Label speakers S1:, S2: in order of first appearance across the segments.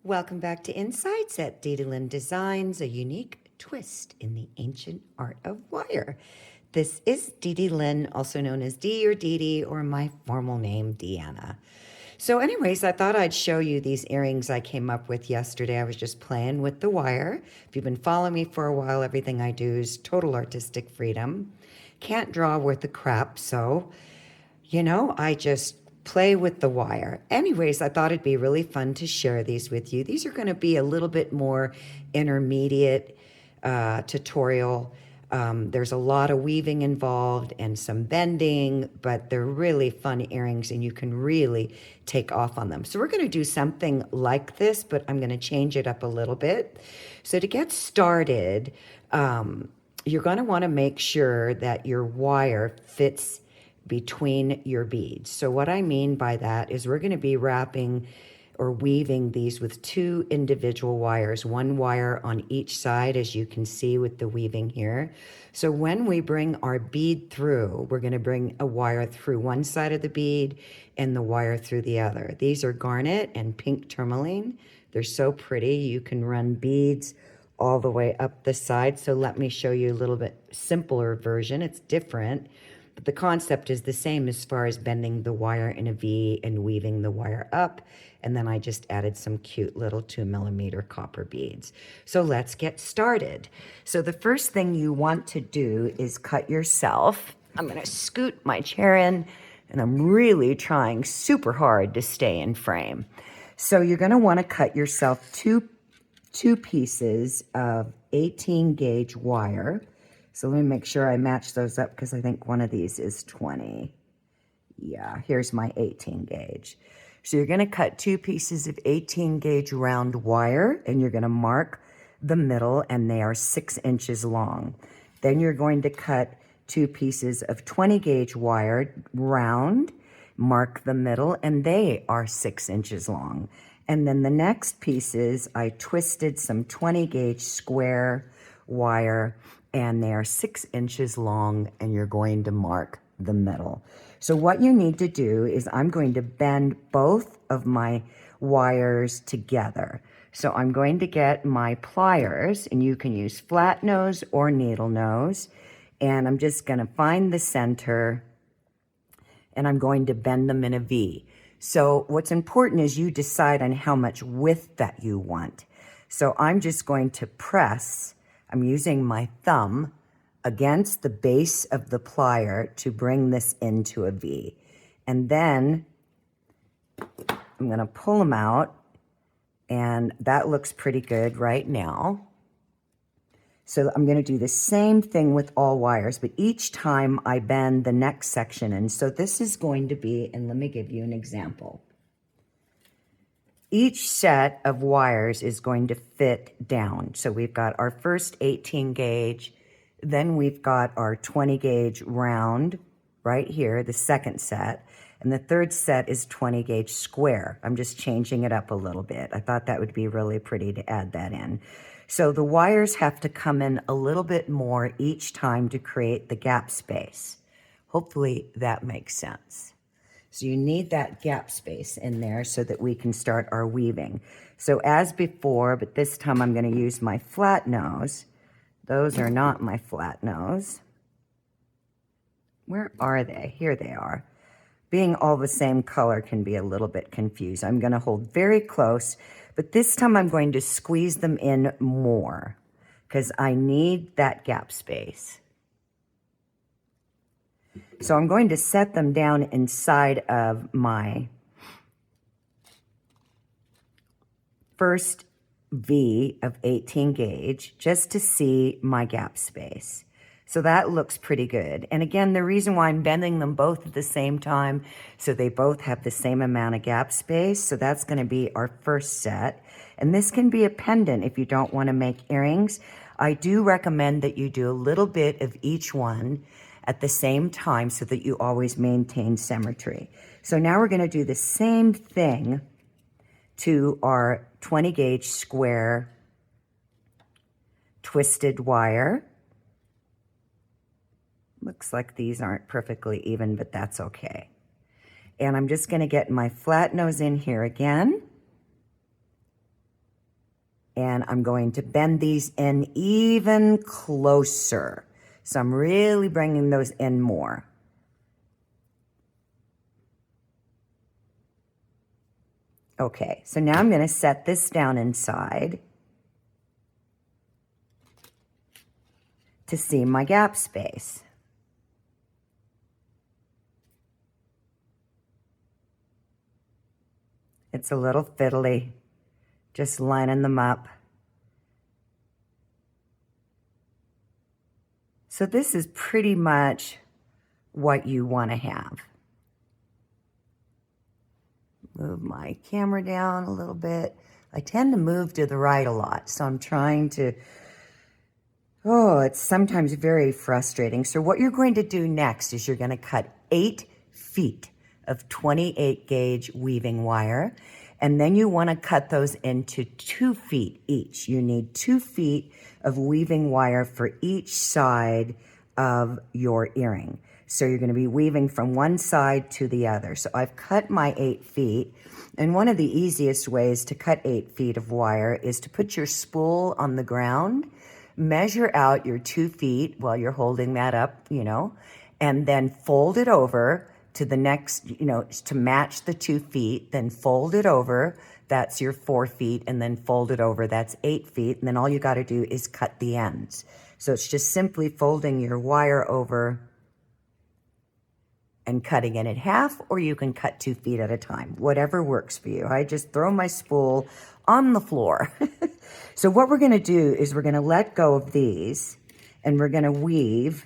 S1: Welcome back to Insights at DDLynn Designs, a unique twist in the ancient art of wire. This is DDLynn, also known as Dee or Dee Dee, or my formal name, Deanna. So anyways, I thought I'd show you these earrings I came up with yesterday. I was just playing with the wire. If you've been following me for a while, everything I do is total artistic freedom. Can't draw worth a crap, so I just play with the wire. Anyways, I thought it'd be really fun to share these with you. These are going to be a little bit more intermediate tutorial. There's a lot of weaving involved and some bending, but they're really fun earrings and you can really take off on them. So we're going to do something like this, but I'm going to change it up a little bit. So to get started, you're going to want to make sure that your wire fits between your beads. So what I mean by that is we're going to be wrapping or weaving these with two individual wires, one wire on each side, as you can see with the weaving here. So when we bring our bead through, we're going to bring a wire through one side of the bead and the wire through the other. These are garnet and pink tourmaline. They're so pretty. You can run beads all the way up the side. So let me show you a little bit simpler version. It's different, but the concept is the same as far as bending the wire in a V and weaving the wire up. And then I just added some cute little 2mm copper beads. So let's get started. So the first thing you want to do is cut yourself. I'm going to scoot my chair in, and I'm really trying super hard to stay in frame. So you're going to want to cut yourself two pieces of 18 gauge wire. So let me make sure I match those up because I think one of these is 20. Yeah, here's my 18 gauge. So you're going to cut two pieces of 18 gauge round wire and you're going to mark the middle and they are 6 inches long. Then you're going to cut two pieces of 20 gauge wire round, mark the middle, and they are 6 inches long. And then the next pieces, I twisted some 20 gauge square wire and they are 6 inches long and you're going to mark the middle. So what you need to do is I'm going to bend both of my wires together. So I'm going to get my pliers, and you can use flat nose or needle nose, and I'm just going to find the center and I'm going to bend them in a V. So what's important is you decide on how much width that you want. So I'm just going to press, I'm using my thumb against the base of the plier to bring this into a V. And then I'm going to pull them out, and that looks pretty good right now. So I'm going to do the same thing with all wires, but each time I bend the next section in. So this is going to be, and let me give you an example. Each set of wires is going to fit down. So we've got our first 18 gauge, then we've got our 20 gauge round right here, the second set, and the third set is 20 gauge square. I'm just changing it up a little bit. I thought that would be really pretty to add that in. So the wires have to come in a little bit more each time to create the gap space. Hopefully that makes sense. So you need that gap space in there so that we can start our weaving. So as before, but this time I'm going to use my flat nose. Those are not my flat nose. Where are they? Here they are. Being all the same color can be a little bit confused. I'm going to hold very close, but this time I'm going to squeeze them in more because I need that gap space. So I'm going to set them down inside of my first V of 18 gauge just to see my gap space. So that looks pretty good. And again, the reason why I'm bending them both at the same time, so they both have the same amount of gap space. So that's going to be our first set. And this can be a pendant if you don't want to make earrings. I do recommend that you do a little bit of each one at the same time so that you always maintain symmetry. So now we're going to do the same thing to our 20 gauge square twisted wire. Looks like these aren't perfectly even, but that's okay. And I'm just going to get my flat nose in here again. And I'm going to bend these in even closer. So I'm really bringing those in more. Okay, so now I'm going to set this down inside to see my gap space. It's a little fiddly, just lining them up. So this is pretty much what you want to have. Move my camera down a little bit. I tend to move to the right a lot, so I'm trying to, it's sometimes very frustrating. So what you're going to do next is you're going to cut 8 feet of 28 gauge weaving wire, and then you want to cut those into 2 feet each. You need 2 feet of weaving wire for each side of your earring. So you're going to be weaving from one side to the other. So I've cut my 8 feet. And one of the easiest ways to cut 8 feet of wire is to put your spool on the ground, measure out your 2 feet while you're holding that up, and then fold it over to the next, to match the 2 feet, then fold it over. That's your 4 feet, and then fold it over. That's 8 feet. And then all you got to do is cut the ends. So it's just simply folding your wire over and cutting it in half, or you can cut 2 feet at a time, whatever works for you. I just throw my spool on the floor. So what we're going to do is we're going to let go of these, and we're going to weave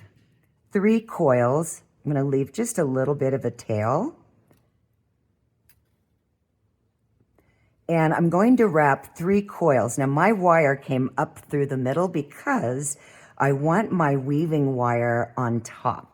S1: 3 coils. I'm going to leave just a little bit of a tail. And I'm going to wrap 3 coils. Now my wire came up through the middle because I want my weaving wire on top.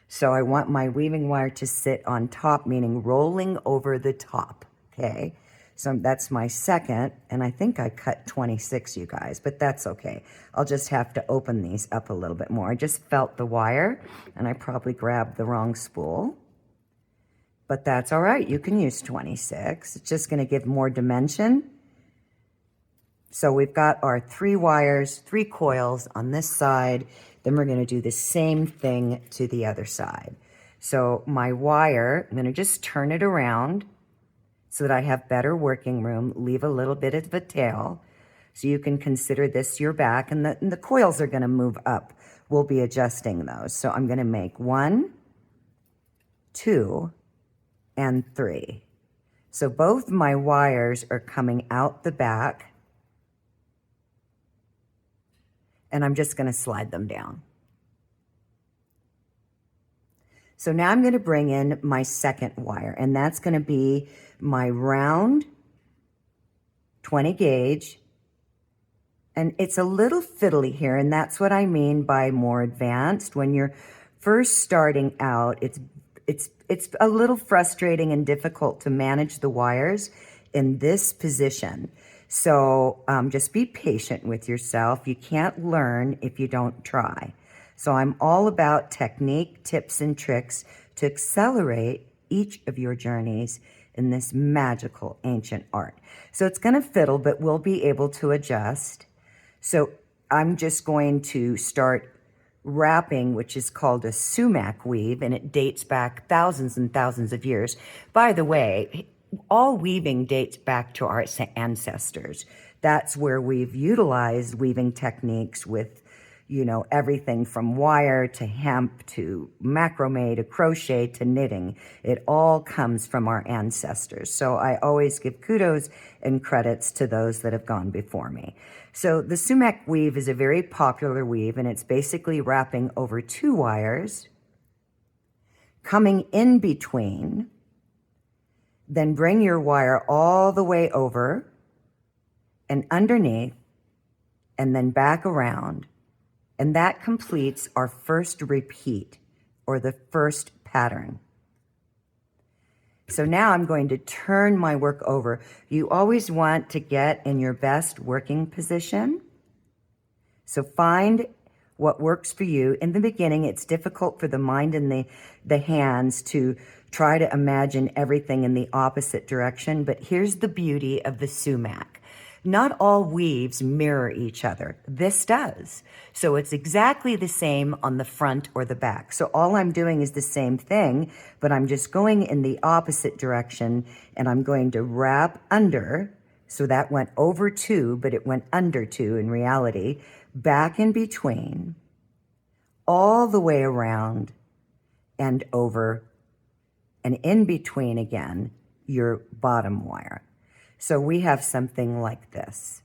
S1: So I want my weaving wire to sit on top, meaning rolling over the top, okay? So that's my second, and I think I cut 26, you guys, but that's okay. I'll just have to open these up a little bit more. I just felt the wire, and I probably grabbed the wrong spool. But that's all right, you can use 26. It's just gonna give more dimension. So we've got our 3 wires, 3 coils on this side. Then we're gonna do the same thing to the other side. So my wire, I'm gonna just turn it around so that I have better working room, leave a little bit of a tail. So you can consider this your back, and the coils are gonna move up. We'll be adjusting those. So I'm gonna make 1, 2, and 3. So both my wires are coming out the back, and I'm just gonna slide them down. So now I'm gonna bring in my second wire, and that's gonna be my round 20 gauge. And it's a little fiddly here, and that's what I mean by more advanced. When you're first starting out, it's a little frustrating and difficult to manage the wires in this position. So just be patient with yourself. You can't learn if you don't try. So I'm all about technique, tips, and tricks to accelerate each of your journeys in this magical ancient art. So it's going to fiddle, but we'll be able to adjust. So I'm just going to start wrapping, which is called a sumac weave, and it dates back thousands and thousands of years. By the way, all weaving dates back to our ancestors. That's where we've utilized weaving techniques with, everything from wire to hemp to macrame to crochet to knitting. It all comes from our ancestors. So I always give kudos and credits to those that have gone before me. So the sumac weave is a very popular weave, and it's basically wrapping over 2 wires, coming in between, then bring your wire all the way over and underneath, and then back around. And that completes our first repeat, or the first pattern. So now I'm going to turn my work over. You always want to get in your best working position. So find what works for you. In the beginning, it's difficult for the mind and the hands to try to imagine everything in the opposite direction. But here's the beauty of the sumac. Not all weaves mirror each other. This does. So it's exactly the same on the front or the back. So all I'm doing is the same thing, but I'm just going in the opposite direction, and I'm going to wrap under. So that went over 2, but it went under 2 in reality. Back in between, all the way around and over, and in between again, your bottom wire. So we have something like this.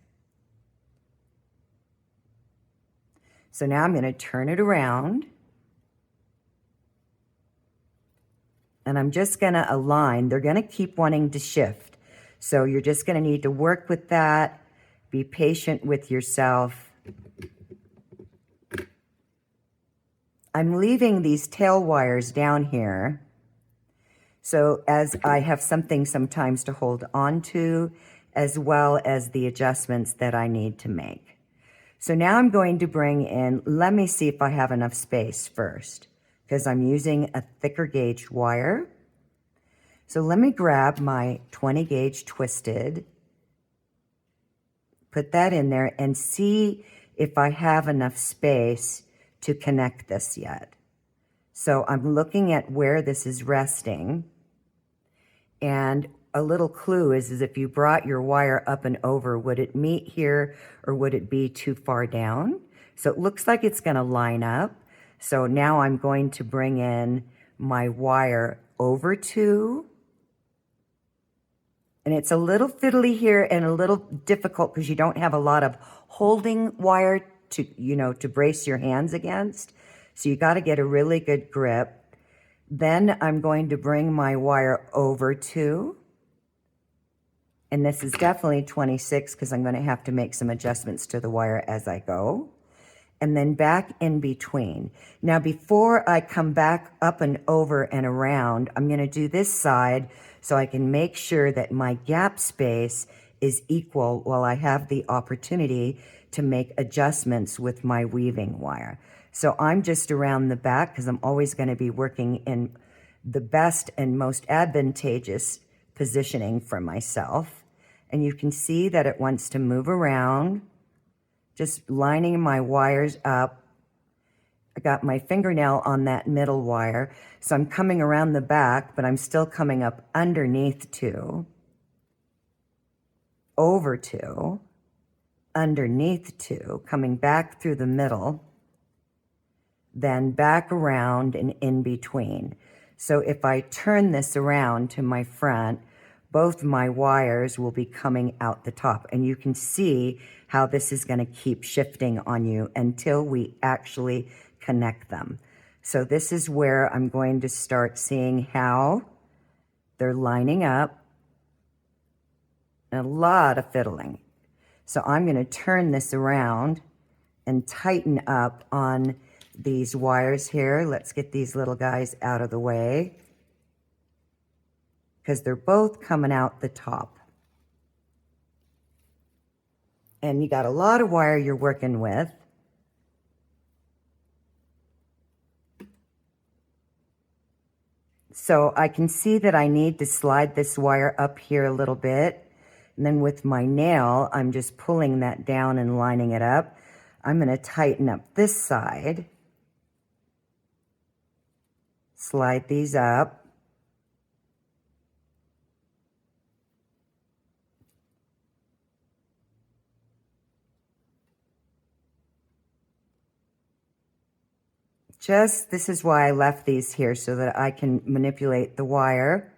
S1: So now I'm going to turn it around, and I'm just going to align. They're going to keep wanting to shift. So you're just going to need to work with that. Be patient with yourself. I'm leaving these tail wires down here, so as I have something sometimes to hold on to, as well as the adjustments that I need to make. So now I'm going to bring in, let me see if I have enough space first, because I'm using a thicker gauge wire. So let me grab my 20 gauge twisted, put that in there, and see if I have enough space to connect this yet. So I'm looking at where this is resting. And a little clue is if you brought your wire up and over, would it meet here or would it be too far down? So it looks like it's going to line up. So now I'm going to bring in my wire over 2. And it's a little fiddly here and a little difficult because you don't have a lot of holding wire to, to brace your hands against. So you got to get a really good grip. Then I'm going to bring my wire over 2. And this is definitely 26 because I'm going to have to make some adjustments to the wire as I go. And then back in between. Now, before I come back up and over and around, I'm going to do this side so I can make sure that my gap space is equal while I have the opportunity to make adjustments with my weaving wire. So I'm just around the back because I'm always going to be working in the best and most advantageous positioning for myself. And you can see that it wants to move around, just lining my wires up. I got my fingernail on that middle wire, so I'm coming around the back, but I'm still coming up underneath 2, over 2, underneath 2, coming back through the middle, then back around and in between. So if I turn this around to my front, both my wires will be coming out the top. And you can see how this is going to keep shifting on you until we actually connect them. So this is where I'm going to start seeing how they're lining up. And a lot of fiddling. So I'm going to turn this around and tighten up on these wires here. Let's get these little guys out of the way because they're both coming out the top. And you got a lot of wire you're working with. So I can see that I need to slide this wire up here a little bit. And then with my nail, I'm just pulling that down and lining it up. I'm going to tighten up this side. Slide these up. This is why I left these here, so that I can manipulate the wire.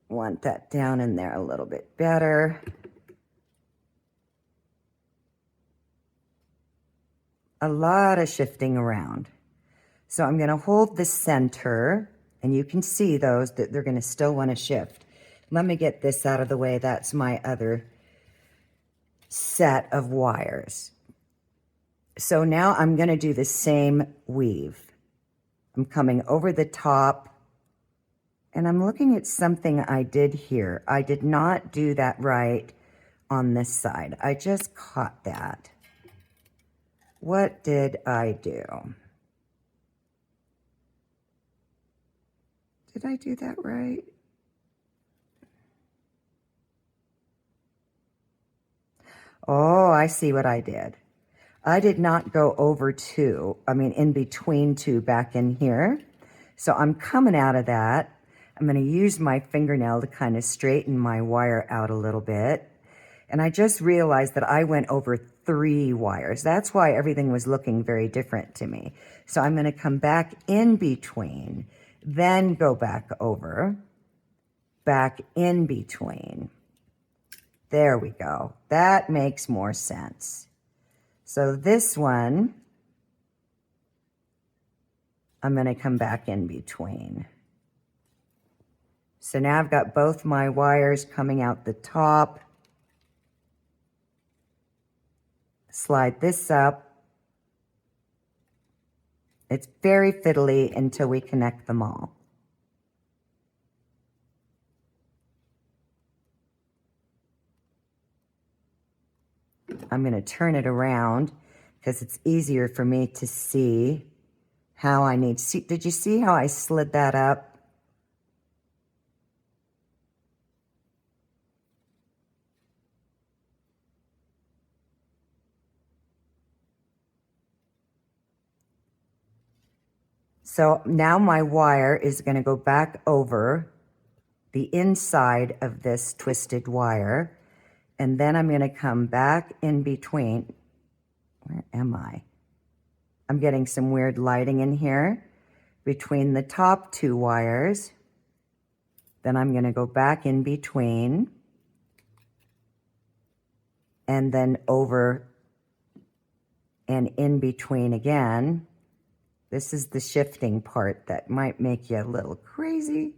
S1: Want that down in there a little bit better. A lot of shifting around. So I'm going to hold the center, and you can see those that they're going to still want to shift. Let me get this out of the way. That's my other set of wires. So now I'm going to do the same weave. I'm coming over the top, and I'm looking at something I did here. I did not do that right on this side. I just caught that. What did I do? Did I do that right? Oh, I see what I did. I did not go over two, in between two back in here. So I'm coming out of that. I'm going to use my fingernail to kind of straighten my wire out a little bit. And I just realized that I went over 3 wires. That's why everything was looking very different to me. So I'm going to come back in between, then go back over, back in between. There we go. That makes more sense. So this one, I'm going to come back in between. So now I've got both my wires coming out the top. Slide this up. It's very fiddly until we connect them all. I'm going to turn it around because it's easier for me to see how I need to see. Did you see how I slid that up? So now my wire is going to go back over the inside of this twisted wire. And then I'm going to come back in between. Where am I? I'm getting some weird lighting in here. Between the top 2 wires. Then I'm going to go back in between. And then over and in between again. This is the shifting part that might make you a little crazy.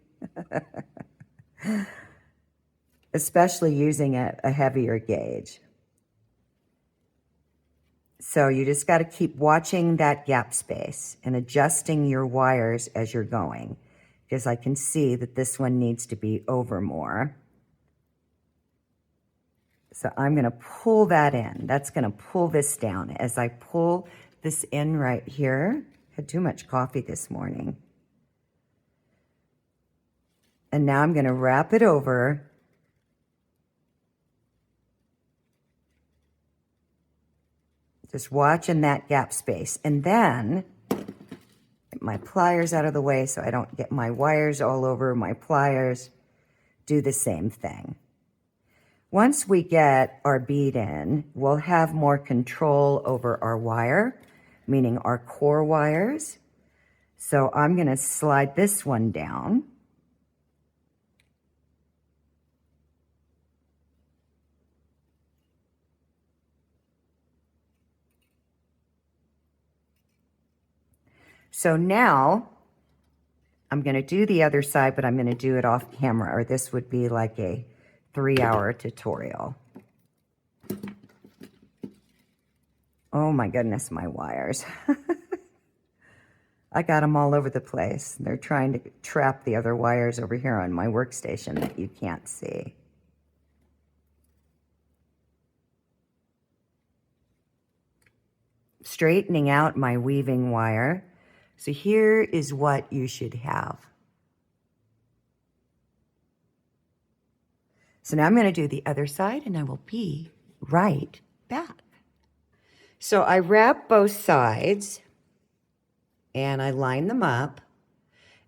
S1: Especially using a heavier gauge. So you just got to keep watching that gap space and adjusting your wires as you're going. Because I can see that this one needs to be over more. So I'm going to pull that in. That's going to pull this down. As I pull this in right here, had too much coffee this morning. And now I'm going to wrap it over. Just watching that gap space. And then, get my pliers out of the way so I don't get my wires all over my pliers. Do the same thing. Once we get our bead in, we'll have more control over our wire, meaning our core wires. So I'm going to slide this one down. So now I'm going to do the other side, but I'm going to do it off camera, or this would be like a 3-hour tutorial. Oh my goodness, my wires. I got them all over the place. They're trying to trap the other wires over here on my workstation that you can't see. Straightening out my weaving wire. So here is what you should have. So now I'm going to do the other side and I will be right back. So I wrap both sides and I line them up.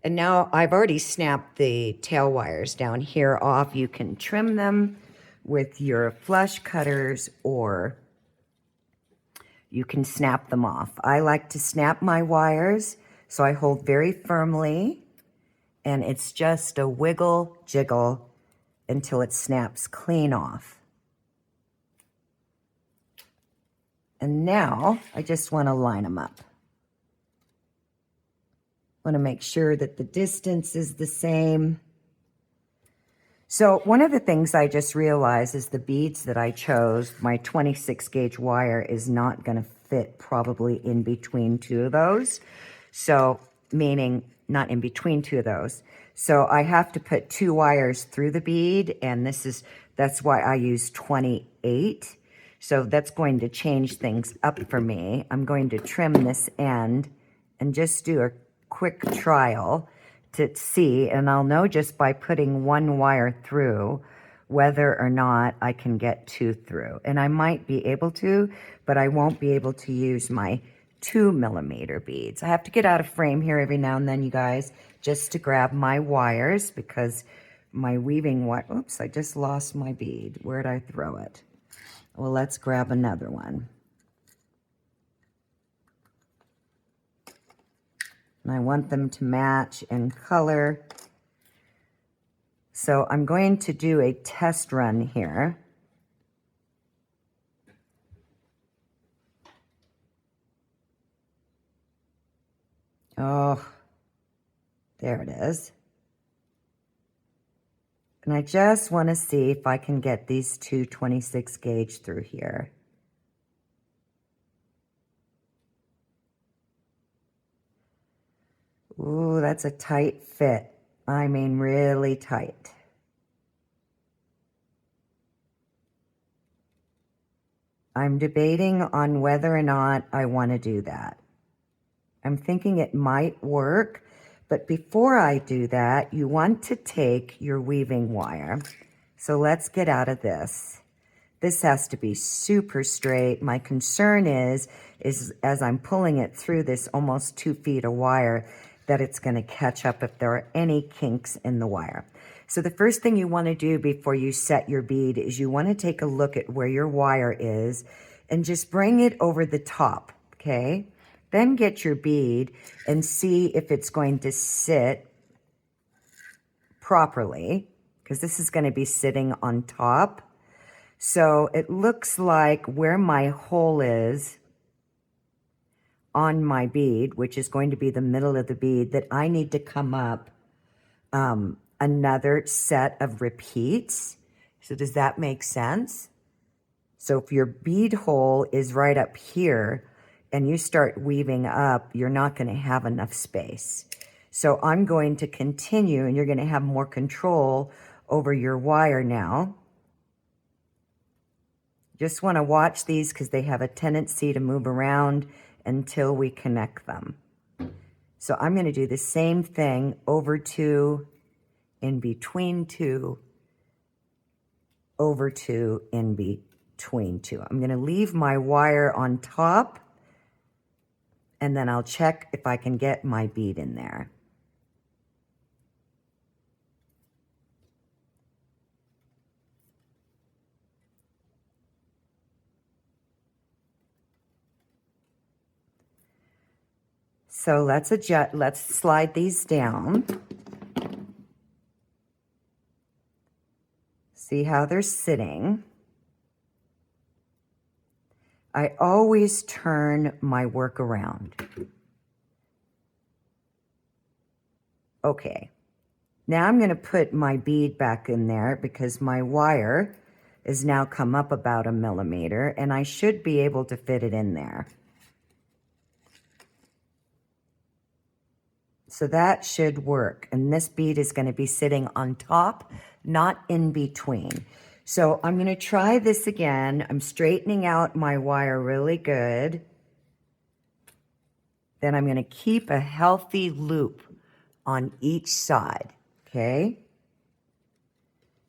S1: And now I've already snapped the tail wires down here off. You can trim them with your flush cutters or you can snap them off. I like to snap my wires so I hold very firmly and it's just a wiggle jiggle until it snaps clean off. And now I just want to line them up. Want to make sure that the distance is the same. So one of the things I just realized is the beads that I chose, my 26 gauge wire is not going to fit probably in between 2 of those. So meaning not in between 2 of those. So I have to put 2 wires through the bead, and that's why I use 28. So that's going to change things up for me. I'm going to trim this end and just do a quick trial to see, and I'll know just by putting one wire through whether or not I can get two through. And I might be able to, but I won't be able to use my 2mm beads. I have to get out of frame here every now and then, you guys, just to grab my wires, because my weaving wire, oops, I just lost my bead. Where'd I throw it? Well, let's grab another one. And I want them to match in color. So I'm going to do a test run here. Oh, there it is. And I just want to see if I can get these two 26 gauge through here. Ooh, that's a tight fit. I mean, really tight. I'm debating on whether or not I want to do that. I'm thinking it might work, but before I do that, you want to take your weaving wire. So let's get out of this. This has to be super straight. My concern is as I'm pulling it through this almost 2 feet of wire, that it's going to catch up if there are any kinks in the wire. So the first thing you want to do before you set your bead is you want to take a look at where your wire is and just bring it over the top, okay? Then get your bead and see if it's going to sit properly, because this is going to be sitting on top. So it looks like where my hole is on my bead, which is going to be the middle of the bead, that I need to come up another set of repeats. So does that make sense? So if your bead hole is right up here and you start weaving up, you're not going to have enough space. So I'm going to continue, and you're going to have more control over your wire now. Just want to watch these because they have a tendency to move around until we connect them. So I'm going to do the same thing over 2, in between 2, over 2, in between 2. I'm going to leave my wire on top, and then I'll check if I can get my bead in there. So let's adjust, let's slide these down. See how they're sitting. I always turn my work around. Okay, now I'm going to put my bead back in there because my wire is now come up about 1 millimeter, and I should be able to fit it in there. So that should work. And this bead is going to be sitting on top, not in between. So I'm going to try this again. I'm straightening out my wire really good. Then I'm going to keep a healthy loop on each side, okay?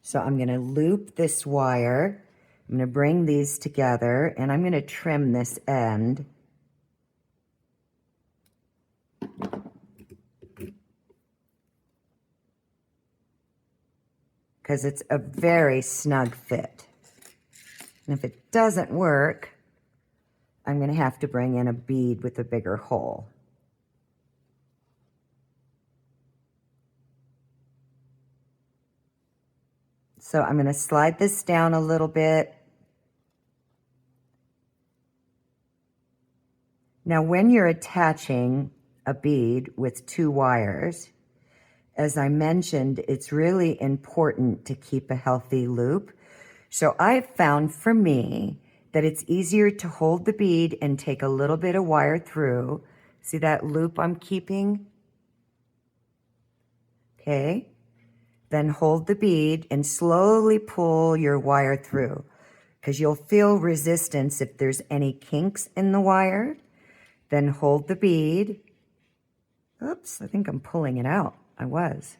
S1: So I'm going to loop this wire. I'm going to bring these together, and I'm going to trim this end. Because it's a very snug fit. And if it doesn't work, I'm going to have to bring in a bead with a bigger hole. So I'm going to slide this down a little bit. Now, when you're attaching a bead with 2 wires, as I mentioned, it's really important to keep a healthy loop. So I've found for me that it's easier to hold the bead and take a little bit of wire through. See that loop I'm keeping? Okay. Then hold the bead and slowly pull your wire through, because you'll feel resistance if there's any kinks in the wire. Then hold the bead. Oops, I think I'm pulling it out. I was.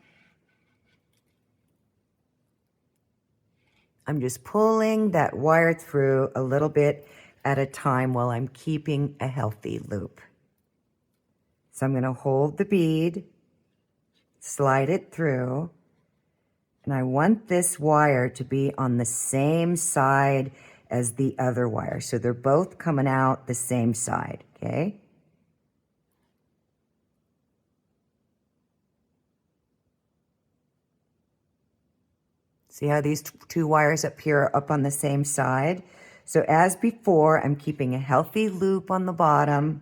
S1: I'm just pulling that wire through a little bit at a time while I'm keeping a healthy loop. So I'm going to hold the bead, slide it through, and I want this wire to be on the same side as the other wire. So they're both coming out the same side, okay? See how these two wires up here are up on the same side? So as before, I'm keeping a healthy loop on the bottom,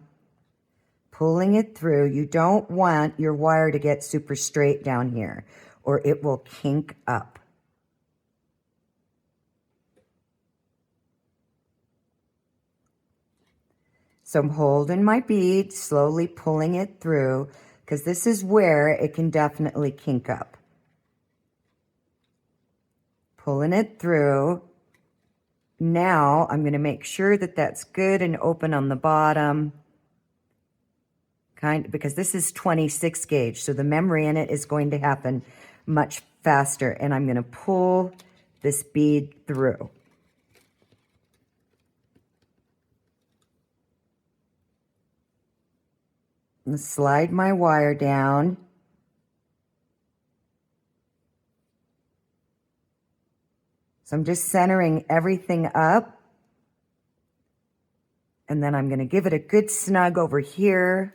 S1: pulling it through. You don't want your wire to get super straight down here, or it will kink up. So I'm holding my bead, slowly pulling it through, because this is where it can definitely kink up. Pulling it through. Now I'm going to make sure that that's good and open on the bottom. Because this is 26 gauge, so the memory in it is going to happen much faster. And I'm going to pull this bead through. And slide my wire down. So I'm just centering everything up. And then I'm going to give it a good snug over here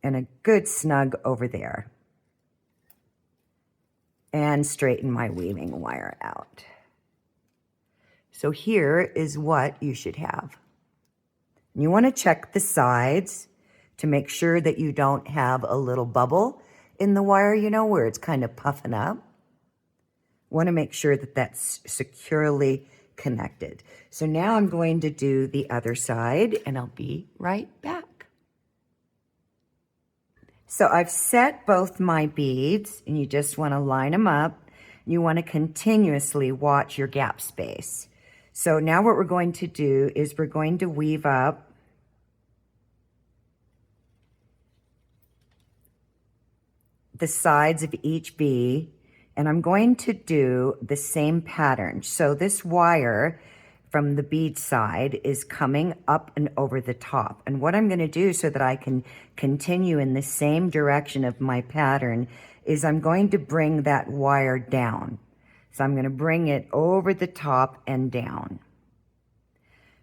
S1: and a good snug over there. And straighten my weaving wire out. So here is what you should have. You want to check the sides to make sure that you don't have a little bubble in the wire, you know, where it's kind of puffing up. Want to make sure that that's securely connected. So now I'm going to do the other side and I'll be right back. So I've set both my beads and you just want to line them up. You want to continuously watch your gap space. So now what we're going to do is we're going to weave up the sides of each bead, and I'm going to do the same pattern. So this wire from the bead side is coming up and over the top. And what I'm going to do so that I can continue in the same direction of my pattern is I'm going to bring that wire down. So I'm going to bring it over the top and down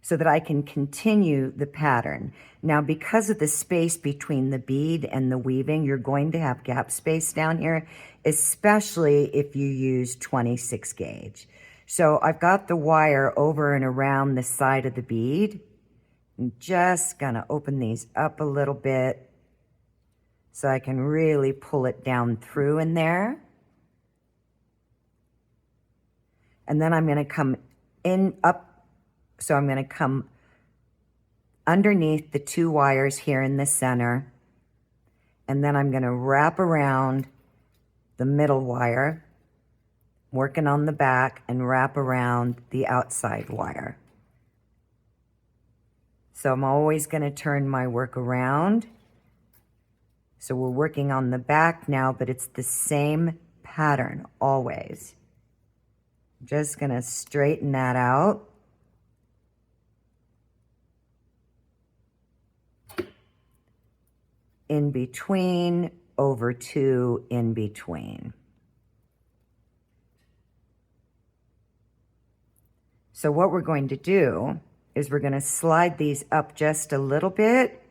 S1: so that I can continue the pattern. Now, because of the space between the bead and the weaving, you're going to have gap space down here, especially if you use 26 gauge. So I've got the wire over and around the side of the bead. I'm just gonna open these up a little bit so I can really pull it down through in there. And then I'm gonna come in up. So I'm going to come underneath the two wires here in the center, and then I'm going to wrap around the middle wire, working on the back, and wrap around the outside wire. So I'm always going to turn my work around. So we're working on the back now, but it's the same pattern always. I'm just going to straighten that out. In between, over two, in between. So what we're going to do is we're going to slide these up just a little bit.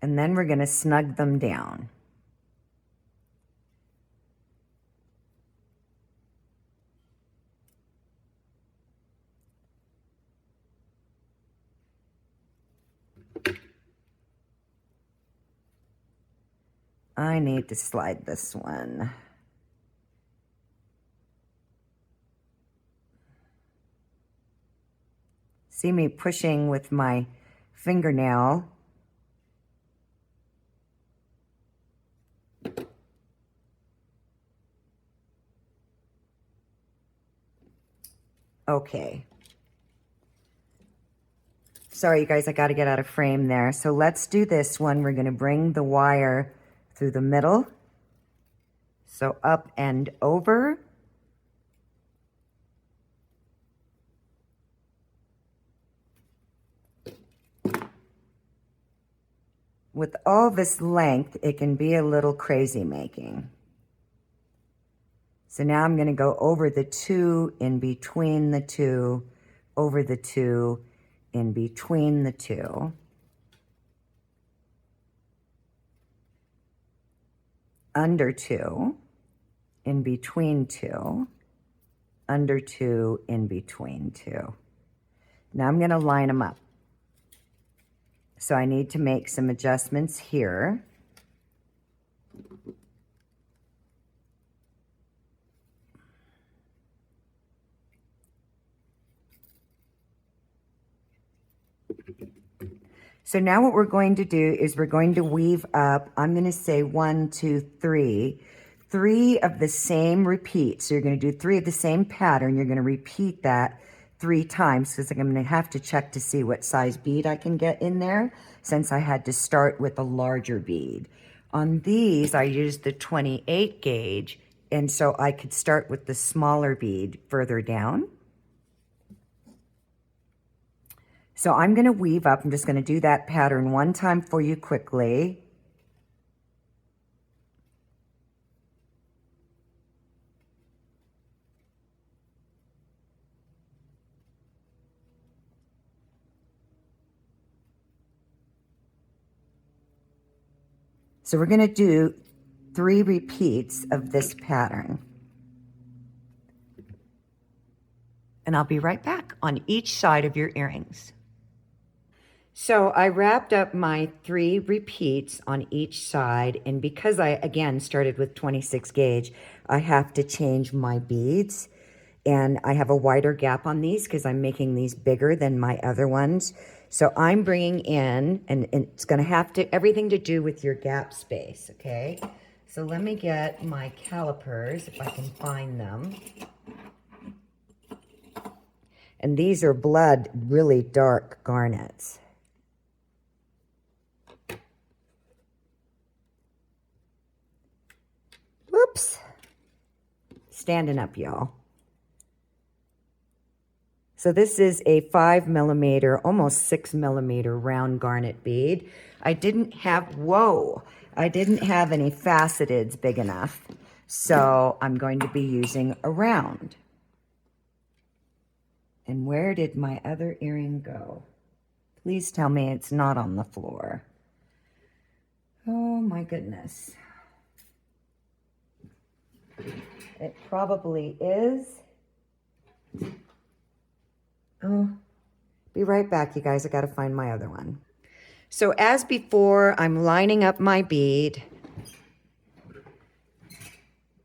S1: And then we're going to snug them down. I need to slide this one. See me pushing with my fingernail. Okay. Sorry, you guys, I got to get out of frame there. So let's do this one. We're going to bring the wire through the middle. So up and over. With all this length, it can be a little crazy making. So now I'm going to go over the two, in between the two, over the two, in between the two. Under two, in between two, under two, in between two. Now I'm going to line them up. So I need to make some adjustments here. So now what we're going to do is we're going to weave up, I'm going to say 1, 2, 3, 3 of the same repeats. So you're going to do 3 of the same pattern. You're going to repeat that 3 times because I'm going to have to check to see what size bead I can get in there since I had to start with a larger bead. On these, I used the 28 gauge, and so I could start with the smaller bead further down. So I'm going to weave up. I'm just going to do that pattern one time for you quickly. So we're going to do 3 repeats of this pattern. And I'll be right back on each side of your earrings. So I wrapped up my 3 repeats on each side, and because I, again, started with 26 gauge, I have to change my beads, and I have a wider gap on these because I'm making these bigger than my other ones. So I'm bringing in, and it's going to have to, everything to do with your gap space, okay? So let me get my calipers, if I can find them. And these are blood, really dark garnets. Whoops. Standing up, y'all. So this is a 5 millimeter, almost 6 millimeter round garnet bead. I didn't have any faceteds big enough. So I'm going to be using a round. And where did my other earring go? Please tell me it's not on the floor. Oh my goodness. It probably is. Oh, be right back, you guys. I got to find my other one. So as before, I'm lining up my bead.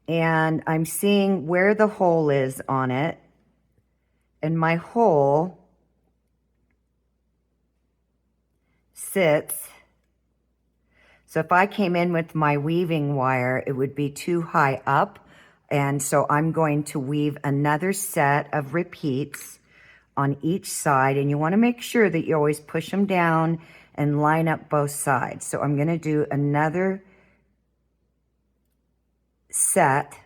S1: And I'm seeing where the hole is on it. And my hole sits. So if I came in with my weaving wire, it would be too high up. And so I'm going to weave another set of repeats on each side. And you want to make sure that you always push them down and line up both sides. So I'm going to do another set.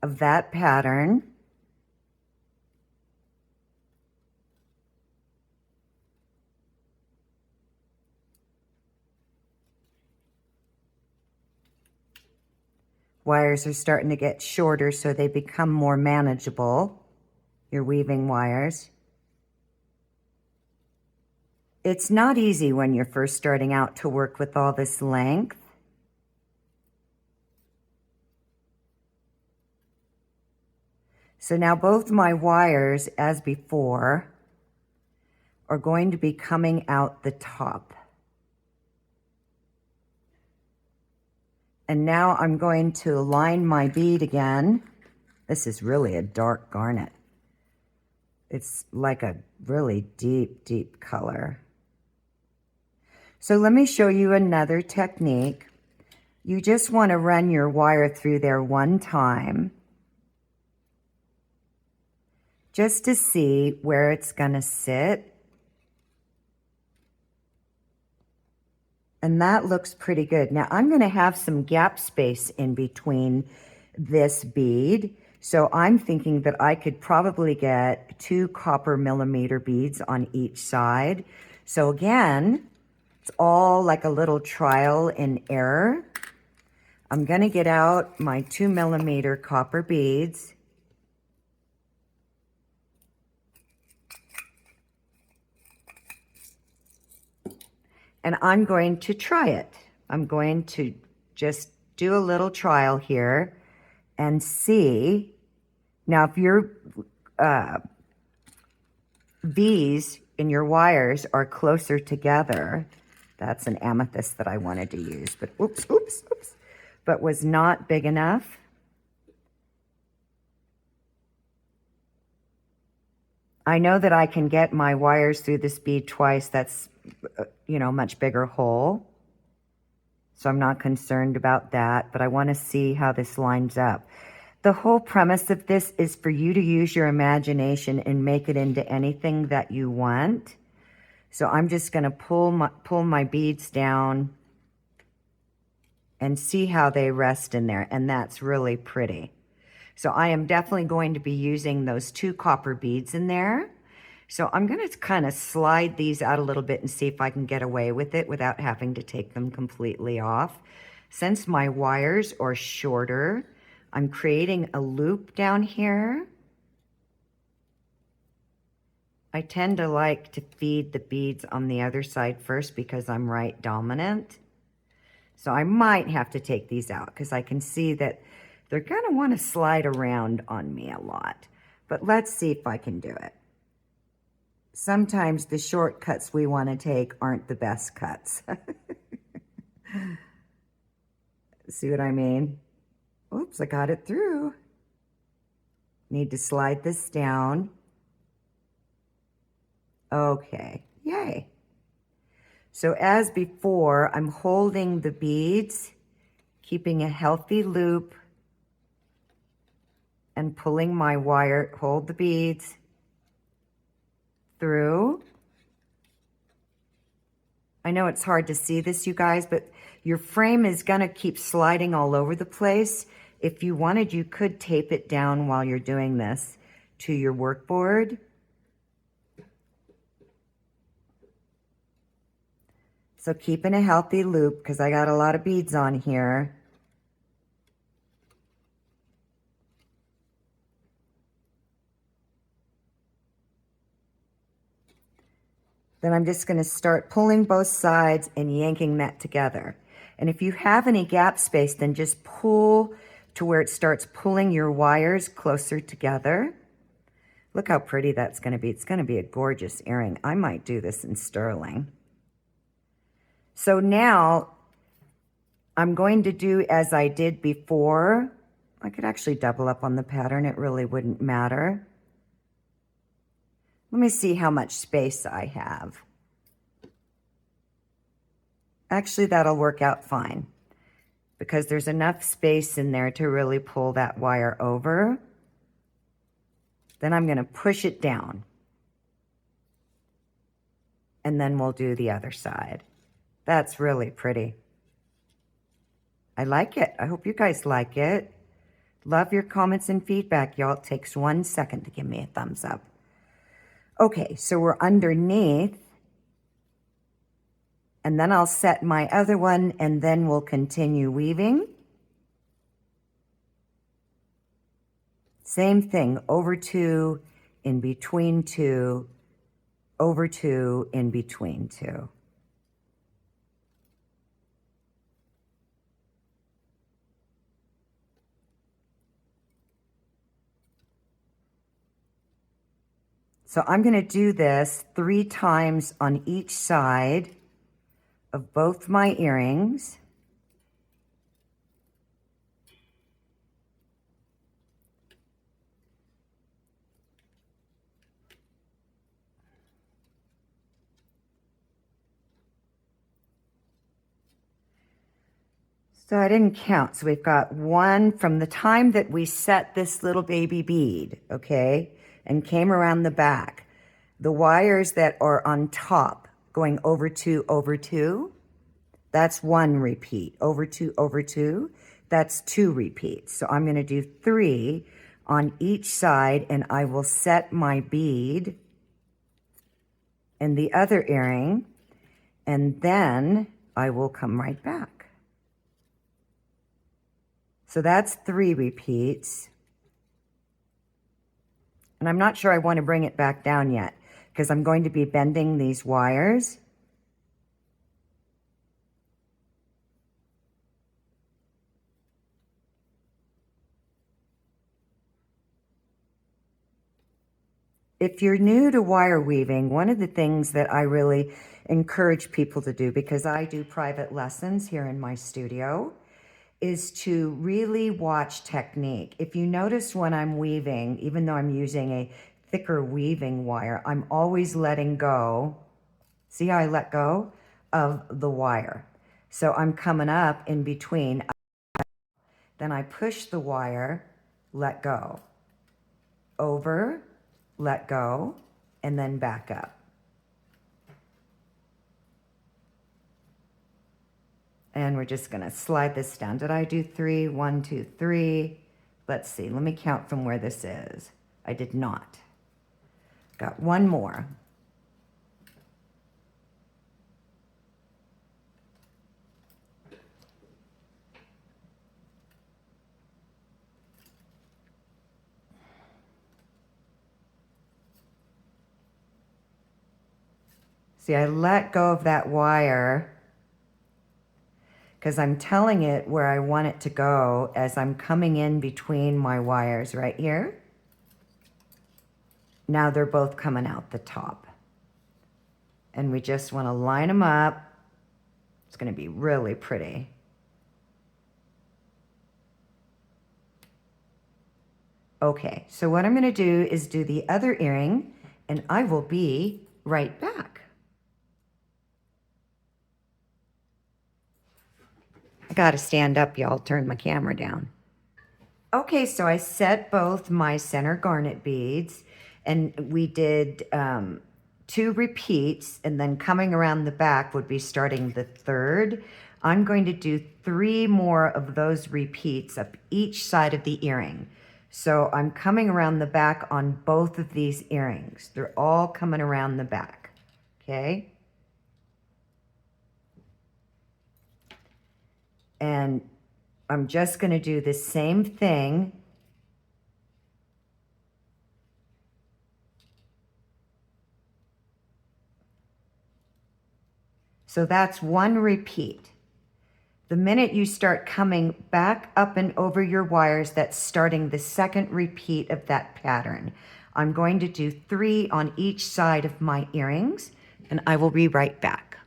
S1: Of that pattern. Wires are starting to get shorter, so they become more manageable, your weaving wires. It's not easy when you're first starting out to work with all this length. So now both my wires, as before, are going to be coming out the top. And now I'm going to line my bead again. This is really a dark garnet. It's like a really deep, deep color. So let me show you another technique. You just want to run your wire through there one time. just to see where it's gonna sit. And that looks pretty good. Now I'm gonna have some gap space in between this bead. So I'm thinking that I could probably get 2 copper millimeter beads on each side. So again, it's all like a little trial and error. I'm gonna get out my 2 millimeter copper beads. And I'm going to try it. I'm going to just do a little trial here and see. Now, if your bees in your wires are closer together, that's an amethyst that I wanted to use, but oops, but was not big enough. I know that I can get my wires through this bead twice. That's, you know, much bigger hole. So I'm not concerned about that, but I want to see how this lines up. The whole premise of this is for you to use your imagination and make it into anything that you want. So I'm just going to pull my beads down and see how they rest in there. And that's really pretty. So I am definitely going to be using those 2 copper beads in there. So I'm going to kind of slide these out a little bit and see if I can get away with it without having to take them completely off. Since my wires are shorter, I'm creating a loop down here. I tend to like to feed the beads on the other side first because I'm right dominant. So I might have to take these out because I can see that they're going to want to slide around on me a lot. But let's see if I can do it. Sometimes the shortcuts we want to take aren't the best cuts. See what I mean? Oops, I got it through. Need to slide this down. Okay, yay. So as before, I'm holding the beads, keeping a healthy loop, and pulling my wire, hold the beads through. I know it's hard to see this, you guys, but your frame is gonna keep sliding all over the place. If you wanted, you could tape it down while you're doing this to your workboard. So keeping a healthy loop, because I got a lot of beads on here. Then I'm just going to start pulling both sides and yanking that together. And if you have any gap space, then just pull to where it starts pulling your wires closer together. Look how pretty that's going to be. It's going to be a gorgeous earring. I might do this in sterling. So now I'm going to do as I did before. I could actually double up on the pattern. It really wouldn't matter. Let me see how much space I have. Actually, that'll work out fine because there's enough space in there to really pull that wire over. Then I'm going to push it down. And then we'll do the other side. That's really pretty. I like it. I hope you guys like it. Love your comments and feedback, y'all. It takes 1 second to give me a thumbs up. Okay, so we're underneath. And then I'll set my other one and then we'll continue weaving. Same thing, over 2, in between 2, over 2, in between 2. So I'm going to do this 3 times on each side of both my earrings. So I didn't count. So we've got 1 from the time that we set this little baby bead, okay? and came around the back. The wires that are on top going over 2, over 2, that's 1 repeat. Over 2, over 2, that's 2 repeats. So I'm going to do 3 on each side, and I will set my bead in the other earring, and then I will come right back. So that's 3 repeats. And I'm not sure I want to bring it back down yet because I'm going to be bending these wires. If you're new to wire weaving, one of the things that I really encourage people to do, because I do private lessons here in my studio, is to really watch technique. If you notice when I'm weaving, even though I'm using a thicker weaving wire, I'm always letting go. See how I let go of the wire? So I'm coming up in between. Then I push the wire, let go. Over, let go, and then back up. And we're just gonna slide this down. Did I do 3? 1, 2, 3. Let's see, let me count from where this is. I did not. Got one more. See, I let go of that wire because I'm telling it where I want it to go as I'm coming in between my wires right here. Now they're both coming out the top. And we just want to line them up. It's going to be really pretty. Okay, so what I'm going to do is do the other earring, and I will be right back. I got to stand up, y'all. Turn my camera down. Okay, so I set both my center garnet beads, and we did 2 repeats, and then coming around the back would be starting the 3rd. I'm going to do 3 more of those repeats up each side of the earring. So I'm coming around the back on both of these earrings. They're all coming around the back, okay? And I'm just going to do the same thing. So that's 1 repeat. The minute you start coming back up and over your wires, that's starting the 2nd repeat of that pattern. I'm going to do 3 on each side of my earrings, and I will be right back.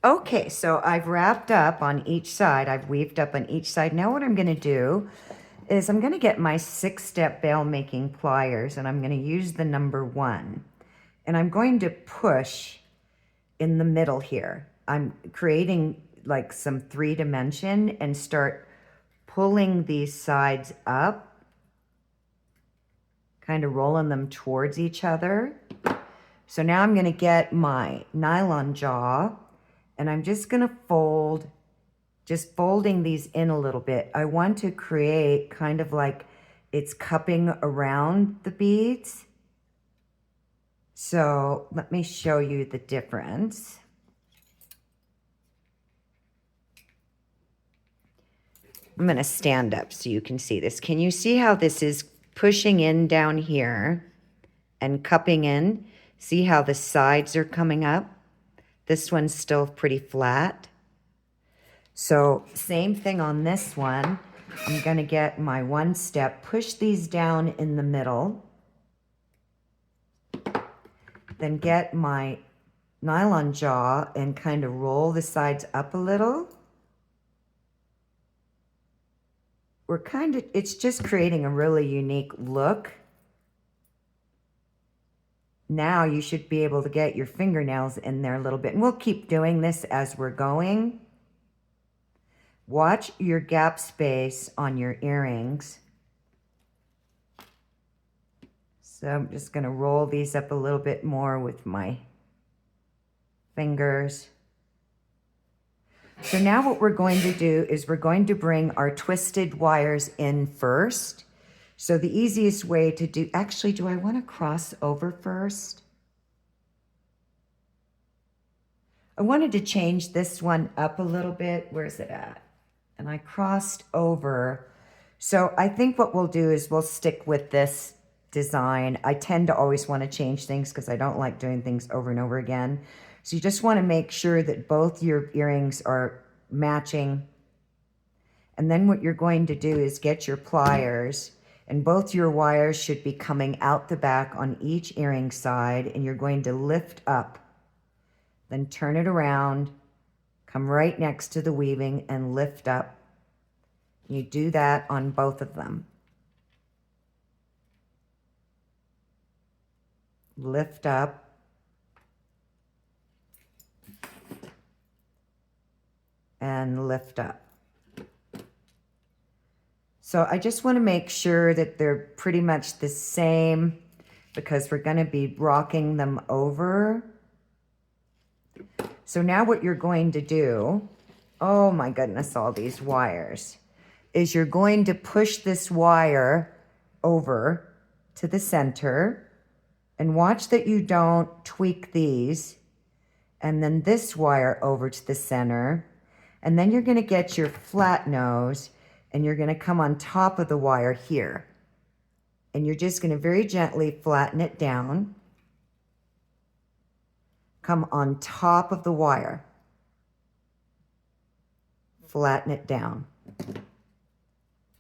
S1: Okay, so I've wrapped up on each side. I've weaved up on each side. Now what I'm going to do is I'm going to get my 6-step bail making pliers, and I'm going to use the number 1. And I'm going to push in the middle here. I'm creating like some 3-dimension and start pulling these sides up, kind of rolling them towards each other. So now I'm going to get my nylon jaw, and I'm just going to fold, just folding these in a little bit. I want to create kind of like it's cupping around the beads. So let me show you the difference. I'm going to stand up so you can see this. Can you see how this is pushing in down here and cupping in? See how the sides are coming up? This one's still pretty flat. So same thing on this one. I'm going to get my 1-step, push these down in the middle, then get my nylon jaw and kind of roll the sides up a little. It's just creating a really unique look. Now you should be able to get your fingernails in there a little bit. And we'll keep doing this as we're going. Watch your gap space on your earrings. So I'm just going to roll these up a little bit more with my fingers. So now what we're going to do is we're going to bring our twisted wires in first. So the easiest way to do, actually, do I want to cross over first? I wanted to change this one up a little bit. Where's it at? And I crossed over. So I think what we'll do is we'll stick with this design. I tend to always want to change things because I don't like doing things over and over again. So you just want to make sure that both your earrings are matching. And then what you're going to do is get your pliers, and both your wires should be coming out the back on each earring side, and you're going to lift up. Then turn it around, come right next to the weaving and lift up. You do that on both of them. Lift up. And lift up. So I just want to make sure that they're pretty much the same because we're going to be rocking them over. So now what you're going to do, oh my goodness, all these wires, is you're going to push this wire over to the center and watch that you don't tweak these, and then this wire over to the center, and then you're going to get your flat nose and you're going to come on top of the wire here, and you're just going to very gently flatten it down. Come on top of the wire, flatten it down.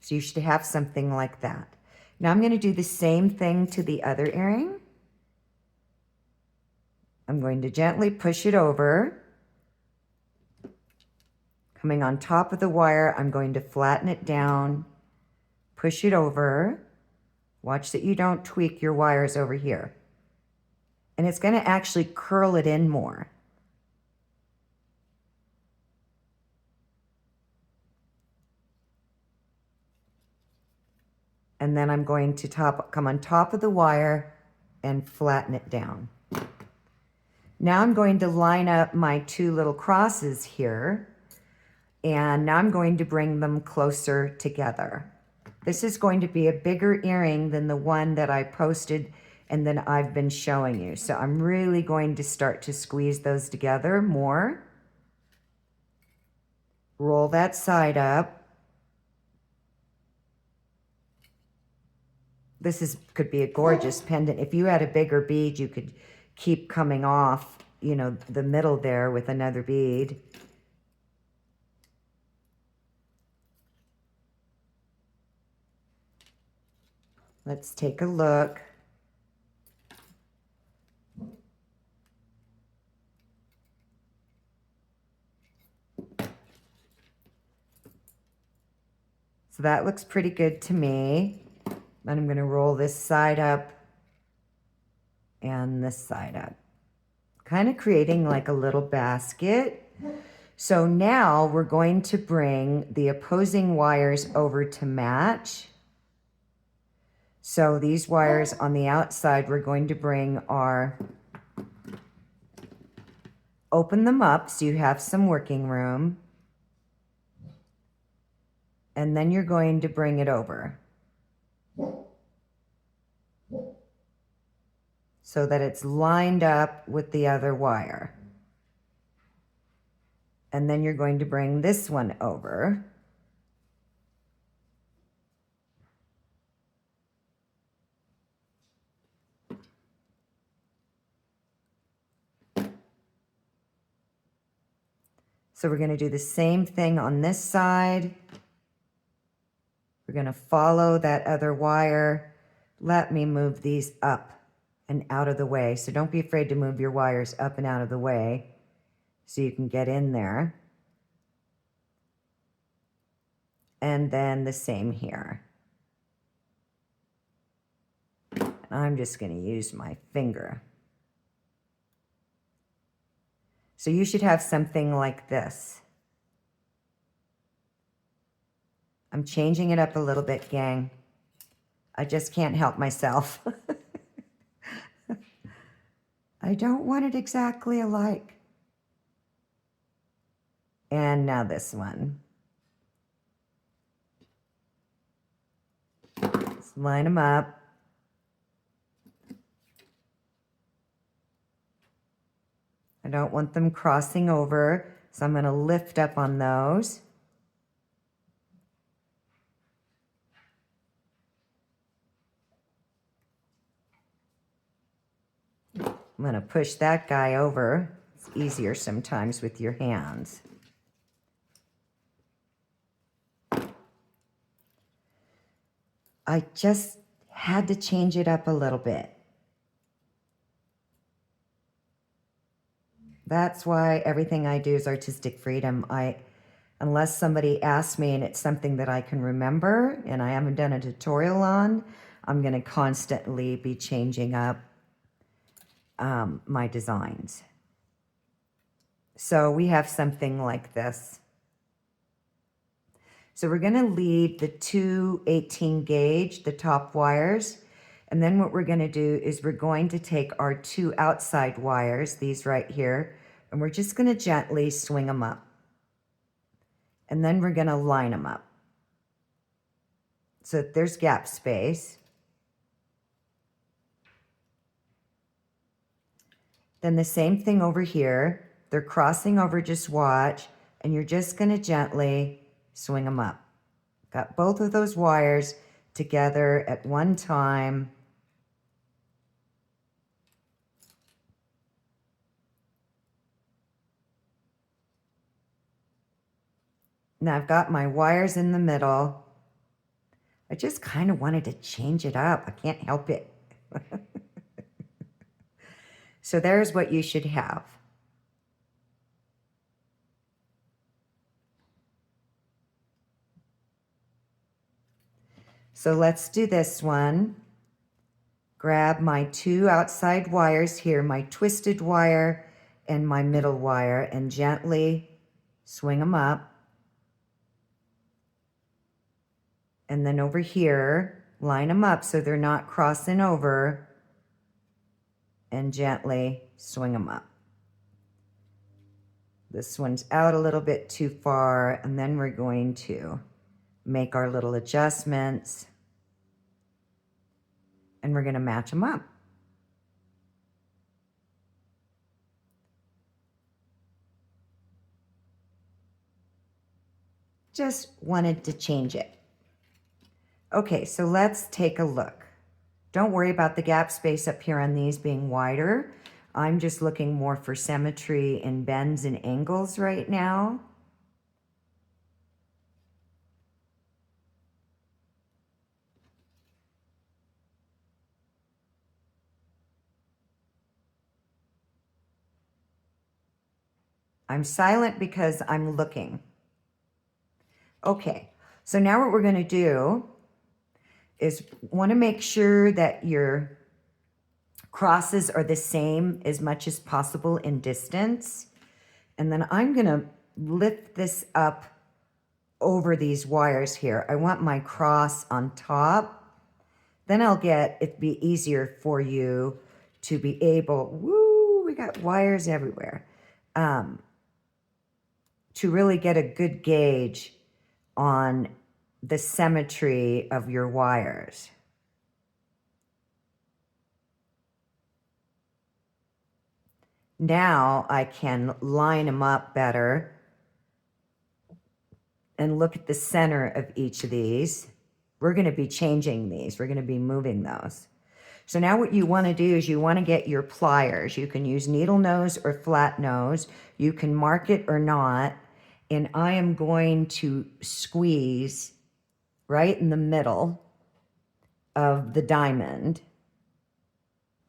S1: So you should have something like that. Now I'm going to do the same thing to the other earring. I'm going to gently push it over. Coming on top of the wire, I'm going to flatten it down, push it over. Watch that you don't tweak your wires over here. And it's going to actually curl it in more. And then I'm going to come on top of the wire and flatten it down. Now I'm going to line up my two little crosses here, and now I'm going to bring them closer together. This is going to be a bigger earring than the one that I posted and then I've been showing you. So I'm really going to start to squeeze those together more. Roll that side up. This could be a gorgeous pendant. If you had a bigger bead, you could keep coming off, you know, the middle there with another bead. Let's take a look. So that looks pretty good to me. Then I'm going to roll this side up and this side up, kind of creating like a little basket. So now we're going to bring the opposing wires over to match. So these wires on the outside, we're going to bring open them up so you have some working room. And then you're going to bring it over so that it's lined up with the other wire. And then you're going to bring this one over. So we're going to do the same thing on this side. We're going to follow that other wire. Let me move these up and out of the way. So don't be afraid to move your wires up and out of the way so you can get in there. And then the same here. I'm just going to use my finger. So you should have something like this. I'm changing it up a little bit, gang. I just can't help myself. I don't want it exactly alike. And now this one. Let's line them up. I don't want them crossing over, so I'm going to lift up on those. I'm going to push that guy over. It's easier sometimes with your hands. I just had to change it up a little bit. That's why everything I do is artistic freedom. Unless somebody asks me and it's something that I can remember and I haven't done a tutorial on, I'm going to constantly be changing up my designs. So we have something like this. So we're going to lead the two 18 gauge, the top wires. And then what we're going to do is we're going to take our two outside wires, these right here, and we're just going to gently swing them up. And then we're going to line them up so that there's gap space. Then the same thing over here. They're crossing over, just watch, and you're just going to gently swing them up. Got both of those wires together at one time. Now I've got my wires in the middle. I just kind of wanted to change it up. I can't help it. So there's what you should have. So let's do this one. Grab my two outside wires here, my twisted wire and my middle wire, and gently swing them up. And then over here, line them up so they're not crossing over, and gently swing them up. This one's out a little bit too far, and then we're going to make our little adjustments, and we're going to match them up. Just wanted to change it. Okay, so let's take a look. Don't worry about the gap space up here on these being wider. I'm just looking more for symmetry in bends and angles right now. I'm silent because I'm looking. Okay, so now what we're going to do is want to make sure that your crosses are the same as much as possible in distance. And then I'm going to lift this up over these wires here. I want my cross on top. Then it'd be easier for you to be able, woo, we got wires everywhere, to really get a good gauge on the symmetry of your wires. Now I can line them up better and look at the center of each of these. We're going to be changing these. We're going to be moving those. So now what you want to do is you want to get your pliers. You can use needle nose or flat nose. You can mark it or not. And I am going to squeeze right in the middle of the diamond.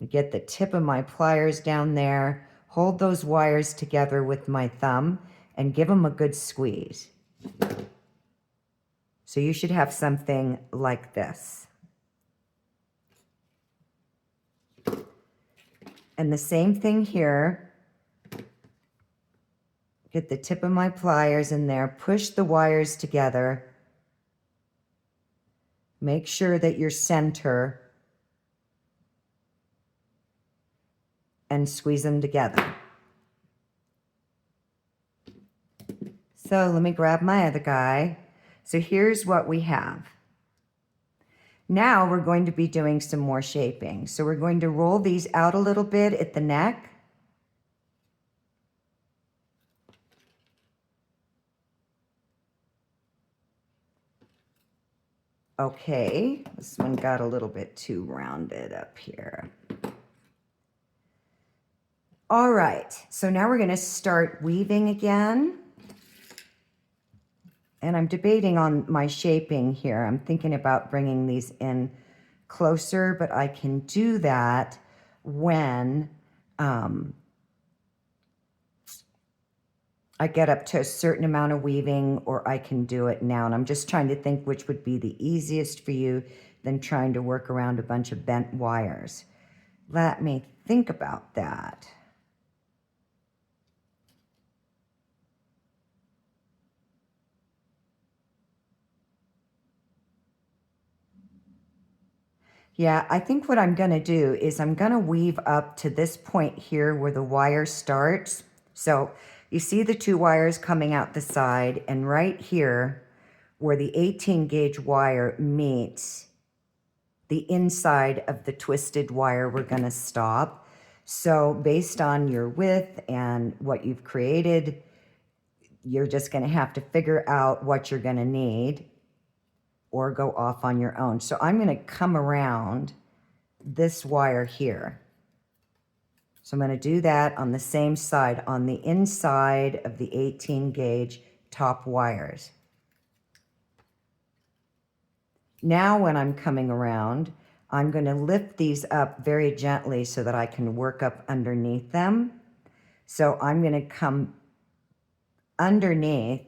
S1: Get the tip of my pliers down there. Hold those wires together with my thumb and give them a good squeeze. So you should have something like this. And the same thing here. Get the tip of my pliers in there, push the wires together. Make sure that your center and squeeze them together. So let me grab my other guy. So here's what we have. Now we're going to be doing some more shaping. So we're going to roll these out a little bit at the neck. Okay, this one got a little bit too rounded up here. All right, so now we're going to start weaving again. And I'm debating on my shaping here. I'm thinking about bringing these in closer, but I can do that when I get up to a certain amount of weaving, or I can do it now. And I'm just trying to think which would be the easiest for you than trying to work around a bunch of bent wires. Let me think about that. Yeah, I think what I'm going to do is I'm going to weave up to this point here where the wire starts. So you see the two wires coming out the side, and right here where the 18 gauge wire meets the inside of the twisted wire, we're going to stop. So based on your width and what you've created, you're just going to have to figure out what you're going to need or go off on your own. So I'm going to come around this wire here. So I'm going to do that on the same side, on the inside of the 18 gauge top wires. Now when I'm coming around, I'm going to lift these up very gently so that I can work up underneath them. So I'm going to come underneath,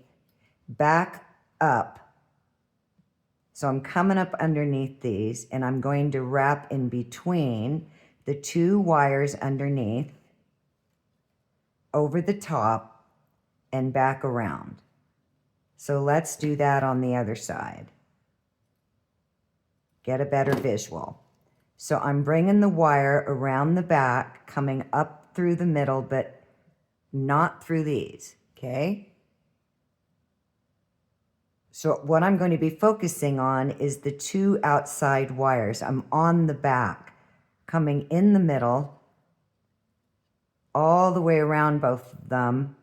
S1: back up. So I'm coming up underneath these, and I'm going to wrap in between the two wires underneath, over the top, and back around. So let's do that on the other side. Get a better visual. So I'm bringing the wire around the back, coming up through the middle, but not through these, okay? So what I'm going to be focusing on is the two outside wires. I'm on the back, coming in the middle, all the way around both of them.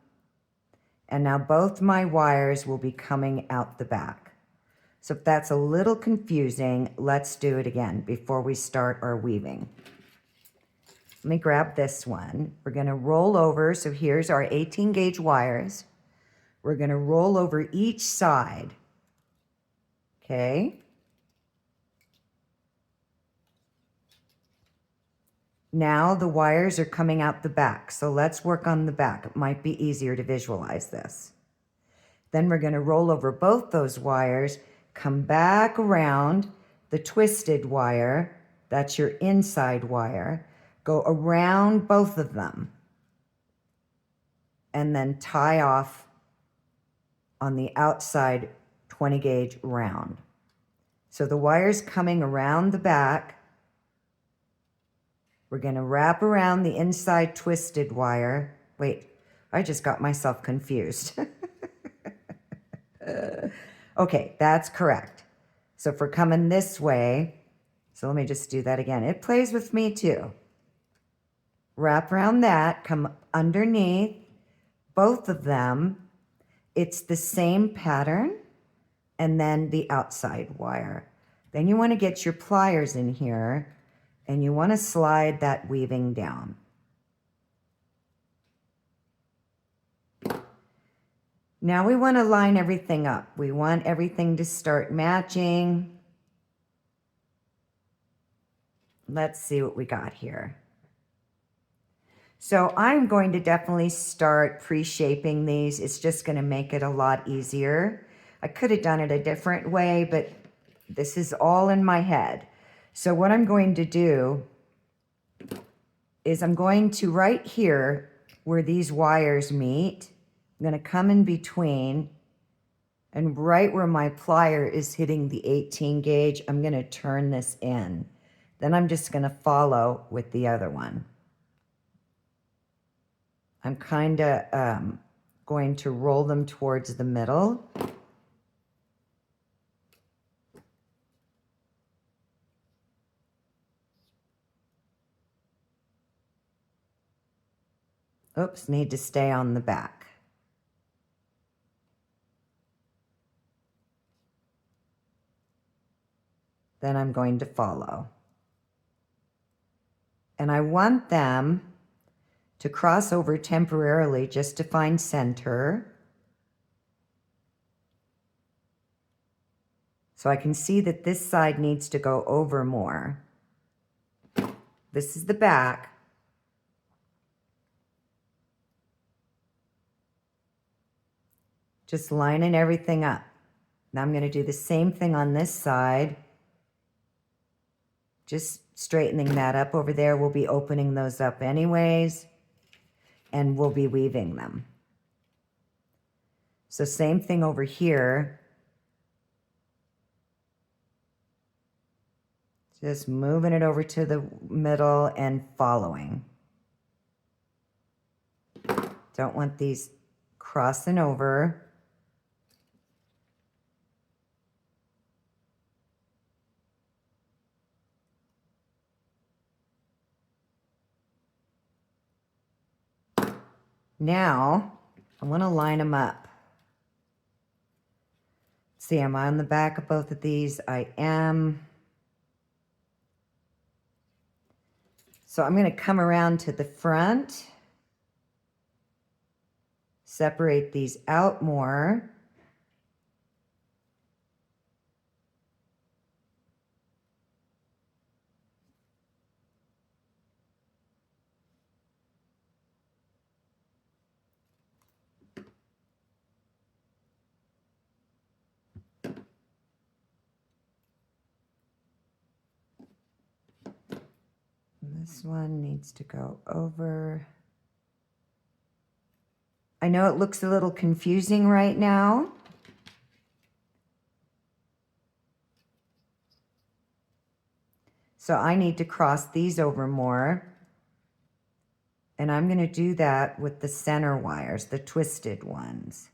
S1: And now both my wires will be coming out the back. So if that's a little confusing, let's do it again before we start our weaving. Let me grab this one. We're going to roll over. So here's our 18 gauge wires. We're going to roll over each side. Okay. Now the wires are coming out the back. So let's work on the back. It might be easier to visualize this. Then we're going to roll over both those wires, come back around the twisted wire. That's your inside wire. Go around both of them. And then tie off on the outside 20 gauge round. So the wire's coming around the back. We're going to wrap around the inside twisted wire. Wait, I just got myself confused. Okay, that's correct. So if we're coming this way, so let me just do that again. It plays with me too. Wrap around that, come underneath both of them. It's the same pattern, and then the outside wire. Then you want to get your pliers in here, and you want to slide that weaving down. Now we want to line everything up. We want everything to start matching. Let's see what we got here. So I'm going to definitely start pre-shaping these. It's just going to make it a lot easier. I could have done it a different way, but this is all in my head. So what I'm going to do is I'm going to right here where these wires meet, I'm going to come in between, and right where my plier is hitting the 18 gauge, I'm going to turn this in. Then I'm just going to follow with the other one. I'm kind of going to roll them towards the middle. Oops, need to stay on the back. Then I'm going to follow. And I want them to cross over temporarily just to find center. So I can see that this side needs to go over more. This is the back. Just lining everything up. Now I'm going to do the same thing on this side. Just straightening that up over there. We'll be opening those up anyways, and we'll be weaving them. So same thing over here. Just moving it over to the middle and following. Don't want these crossing over. Now, I want to line them up. See, am I on the back of both of these? I am. So I'm going to come around to the front, separate these out more. This one needs to go over. I know it looks a little confusing right now. So I need to cross these over more. And I'm going to do that with the center wires, the twisted ones.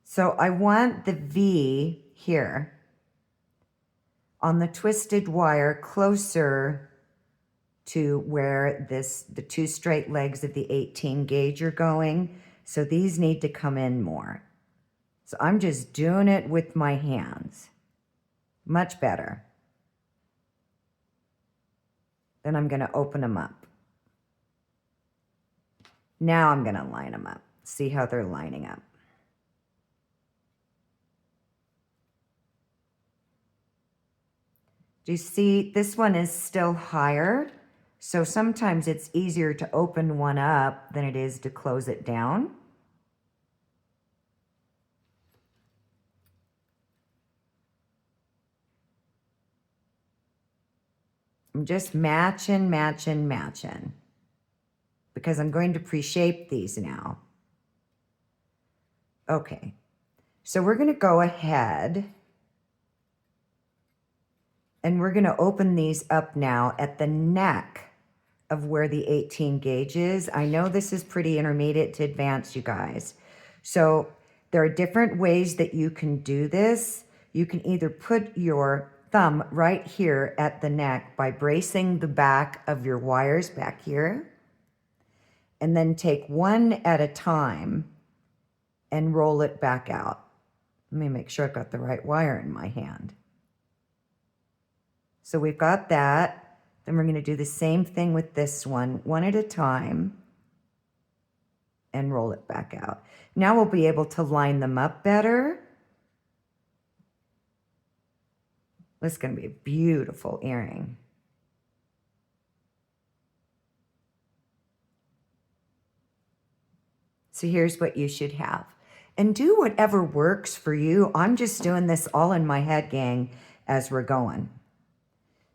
S1: So I want the V here on the twisted wire closer to where the two straight legs of the 18 gauge are going. So these need to come in more. So I'm just doing it with my hands. Much better. Then I'm going to open them up. Now I'm going to line them up. See how they're lining up. Do you see this one is still higher? So sometimes it's easier to open one up than it is to close it down. I'm just matching, matching, matching. Because I'm going to pre-shape these now. Okay, so we're going to go ahead and we're going to open these up now at the neck of where the 18 gauge is. I know this is pretty intermediate to advanced, you guys. So there are different ways that you can do this. You can either put your thumb right here at the neck by bracing the back of your wires back here, and then take one at a time and roll it back out. Let me make sure I've got the right wire in my hand. So we've got that. Then we're going to do the same thing with this one at a time, and roll it back out. Now we'll be able to line them up better. This is going to be a beautiful earring. So here's what you should have. And do whatever works for you. I'm just doing this all in my head, gang, as we're going.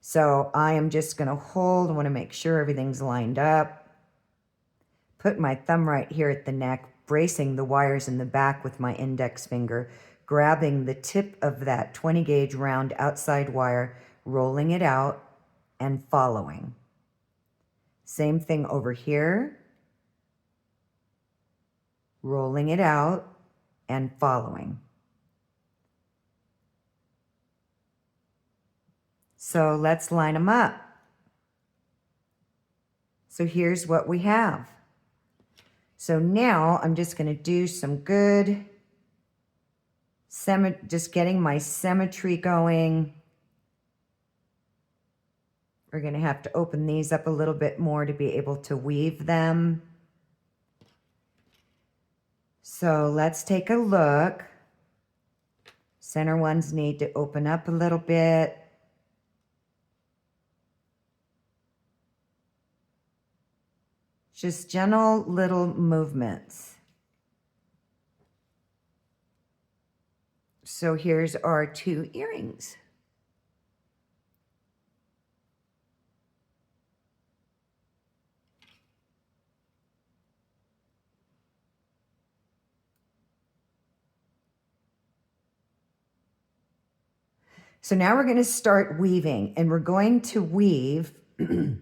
S1: So I am just going to hold. I want to make sure everything's lined up. Put my thumb right here at the neck, bracing the wires in the back with my index finger, grabbing the tip of that 20 gauge round outside wire, rolling it out and following. Same thing over here. Rolling it out and following. So let's line them up. So here's what we have. So now I'm just going to do some good, just getting my symmetry going. We're going to have to open these up a little bit more to be able to weave them. So let's take a look. Center ones need to open up a little bit. Just gentle little movements. So here's our 2 earrings. So now we're going to start weaving, and we're going to weave the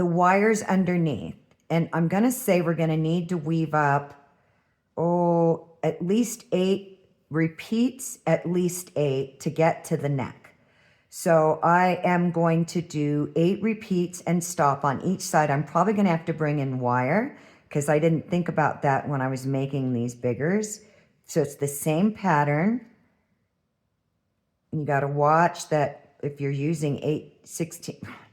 S1: wires underneath. And I'm going to say we're going to need to weave up, at least 8 repeats, at least 8 to get to the neck. So I am going to do 8 repeats and stop on each side. I'm probably going to have to bring in wire because I didn't think about that when I was making these biggers. So it's the same pattern. And you got to watch that if you're using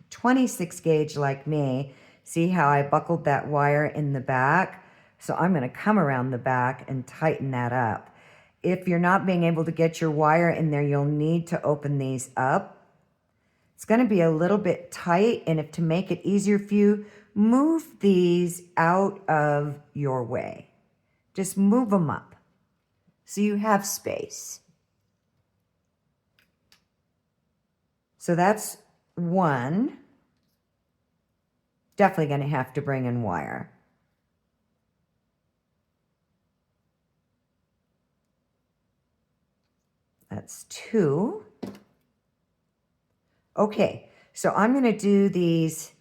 S1: 26 gauge like me, see how I buckled that wire in the back? So I'm going to come around the back and tighten that up. If you're not being able to get your wire in there, you'll need to open these up. It's going to be a little bit tight, and if to make it easier for you, move these out of your way. Just move them up so you have space. So that's 1. Definitely going to have to bring in wire. That's 2. Okay, so I'm going to do these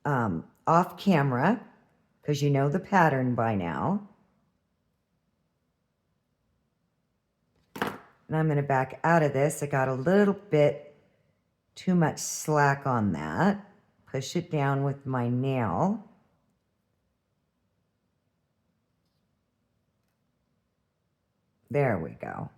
S1: off camera because you know the pattern by now. And I'm going to back out of this. I got a little bit too much slack on that. Push it down with my nail. There we go.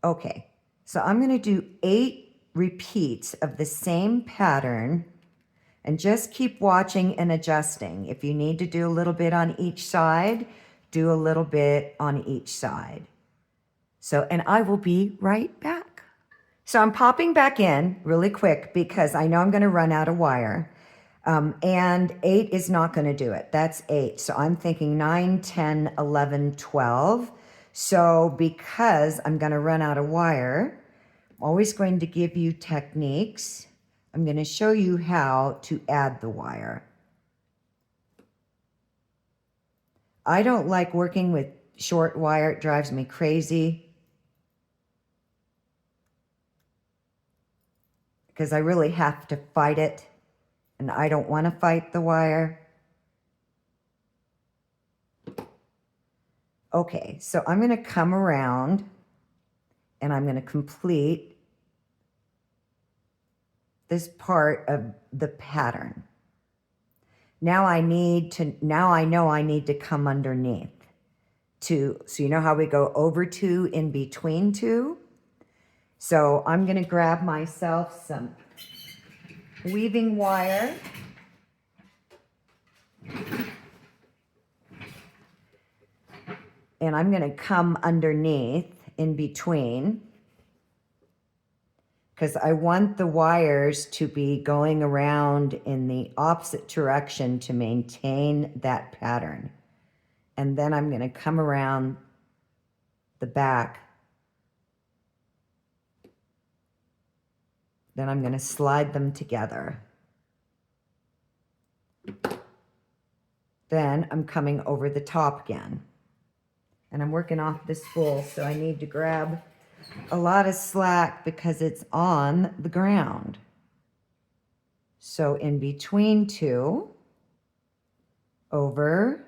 S1: Okay, so I'm going to do 8 repeats of the same pattern and just keep watching and adjusting. If you need to do a little bit on each side, do a little bit on each side. So, and I will be right back. So I'm popping back in really quick because I know I'm going to run out of wire. And 8 is not going to do it. That's 8. So I'm thinking 9, 10, 11, 12. So because I'm going to run out of wire, I'm always going to give you techniques. I'm going to show you how to add the wire. I don't like working with short wire. It drives me crazy because I really have to fight it, and I don't want to fight the wire. Okay, so I'm going to come around and I'm going to complete this part of the pattern. Now I know I need to come underneath 2. So you know how we go over 2 in between 2? So I'm going to grab myself some weaving wire. And I'm going to come underneath in between. because I want the wires to be going around in the opposite direction to maintain that pattern. And then I'm going to come around the back. Then I'm going to slide them together. Then I'm coming over the top again. And I'm working off this spool, so I need to grab a lot of slack because it's on the ground. So in between two, over,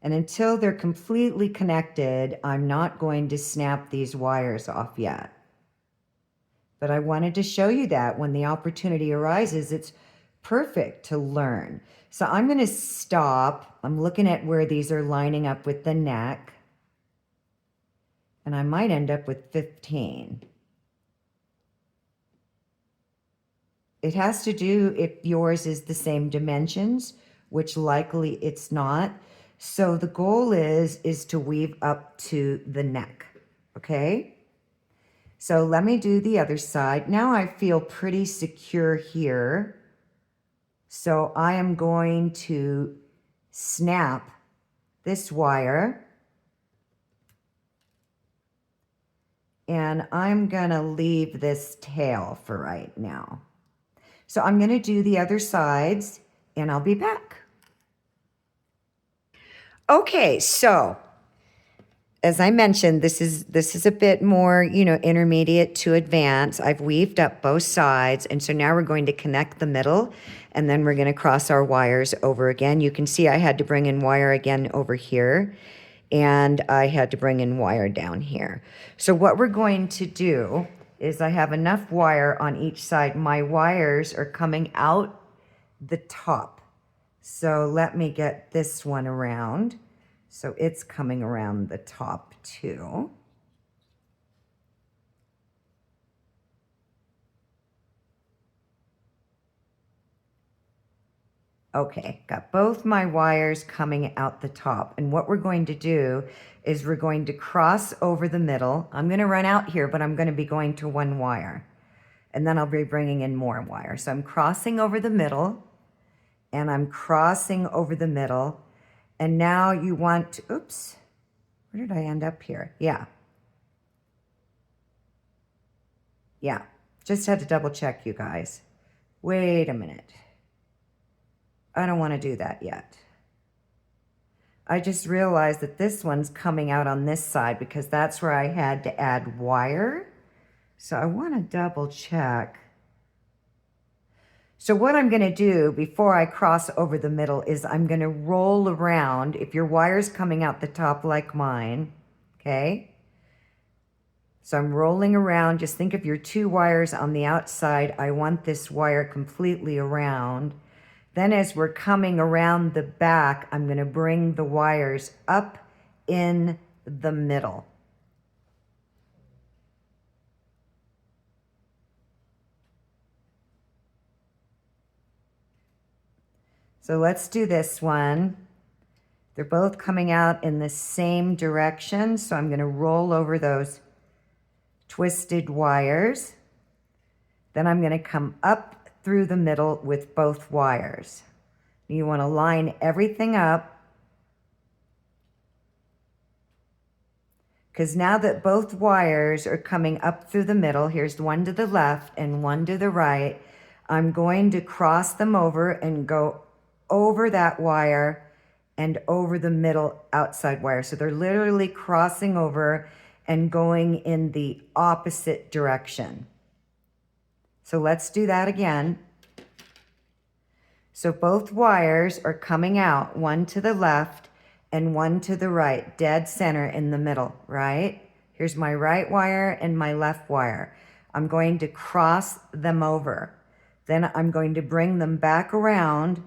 S1: and until they're completely connected, I'm not going to snap these wires off yet. But I wanted to show you that when the opportunity arises, it's perfect to learn. So I'm going to stop. I'm looking at where these are lining up with the neck. And I might end up with 15. It has to do if yours is the same dimensions, which likely it's not. So the goal is to weave up to the neck, okay? So let me do the other side. Now I feel pretty secure here. So I am going to snap this wire. And I'm gonna leave this tail for right now. So I'm gonna do the other sides and I'll be back. Okay, so as I mentioned, this is a bit more, intermediate to advanced. I've weaved up both sides, and so now we're going to connect the middle, and then we're going to cross our wires over again. You can see I had to bring in wire again over here, and I had to bring in wire down here. So what we're going to do is I have enough wire on each side. My wires are coming out the top. So let me get this one around. So it's coming around the top too. Okay, got both my wires coming out the top. And what we're going to do is we're going to cross over the middle. I'm going to run out here, but I'm going to be going to one wire. And then I'll be bringing in more wire. So I'm crossing over the middle, and I'm crossing over the middle. And now you want to, oops, where did I end up here? Yeah, just had to double check, you guys. Wait a minute. I don't want to do that yet. I just realized that this one's coming out on this side because that's where I had to add wire. So I want to double check. So what I'm going to do before I cross over the middle is I'm going to roll around. If your wire's coming out the top like mine, okay? So I'm rolling around. Just think of your two wires on the outside. I want this wire completely around. Then as we're coming around the back, I'm going to bring the wires up in the middle. So let's do this one. They're both coming out in the same direction, so I'm going to roll over those twisted wires. Then I'm going to come up through the middle with both wires. You want to line everything up, because now that both wires are coming up through the middle, here's one to the left and one to the right, I'm going to cross them over and go over that wire and over the middle outside wire. So they're literally crossing over and going in the opposite direction. So let's do that again. So both wires are coming out, one to the left and one to the right, dead center in the middle, right? Here's my right wire and my left wire. I'm going to cross them over. Then I'm going to bring them back around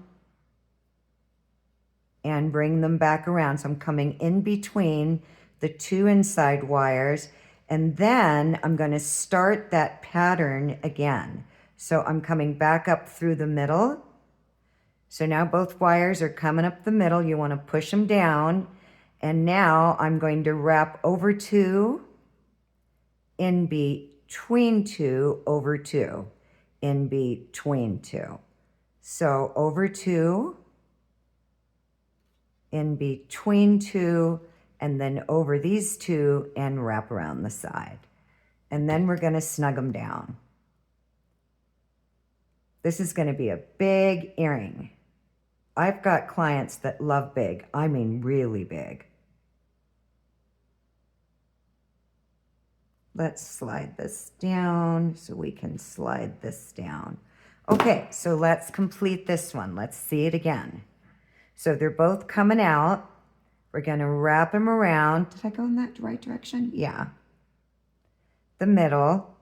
S1: and bring them back around. So I'm coming in between the two inside wires, and then I'm going to start that pattern again. So I'm coming back up through the middle. So now both wires are coming up the middle. You want to push them down. And now I'm going to wrap over two in between two, over two, in between two. So over two, in between two, and then over these two and wrap around the side. And then we're going to snug them down. This is going to be a big earring. I've got clients that love big. I mean really big. Let's slide this down so we can slide this down. Okay, so let's complete this one. Let's see it again. So they're both coming out. We're going to wrap them around. Did I go in that right direction? Yeah. The middle.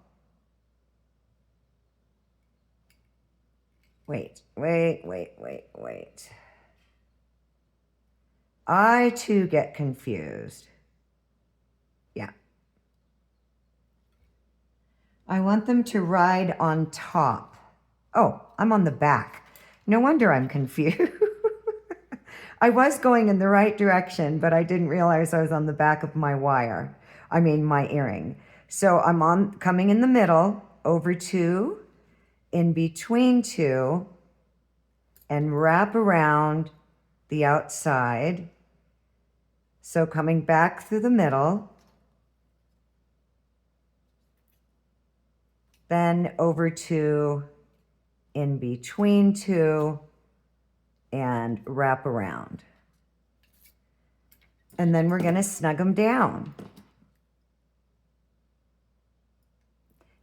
S1: Wait. I too get confused. Yeah. I want them to ride on top. Oh, I'm on the back. No wonder I'm confused. I was going in the right direction, but I didn't realize I was on the back of my wire. I mean, my earring. So I'm coming in the middle, over two, in between two, and wrap around the outside. So coming back through the middle, then over two, in between two, and wrap around. And then we're going to snug them down.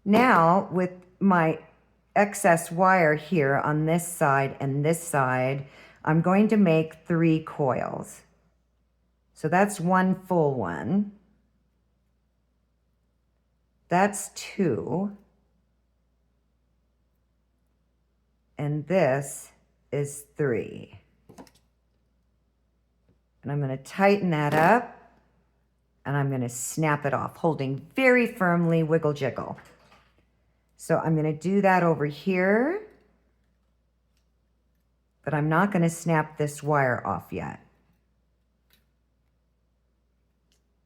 S1: Now, with my excess wire here on this side and this side, I'm going to make 3 coils. So that's 1 full one. That's 2. And this is 3. And I'm going to tighten that up, and I'm going to snap it off, holding very firmly, wiggle jiggle. So I'm going to do that over here, but I'm not going to snap this wire off yet.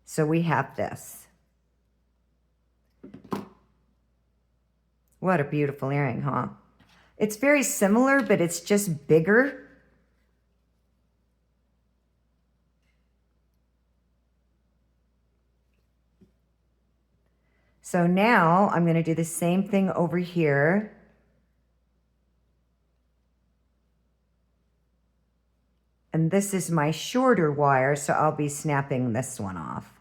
S1: So we have this. What a beautiful earring, huh? It's very similar, but it's just bigger. So now I'm going to do the same thing over here. And this is my shorter wire, so I'll be snapping this one off.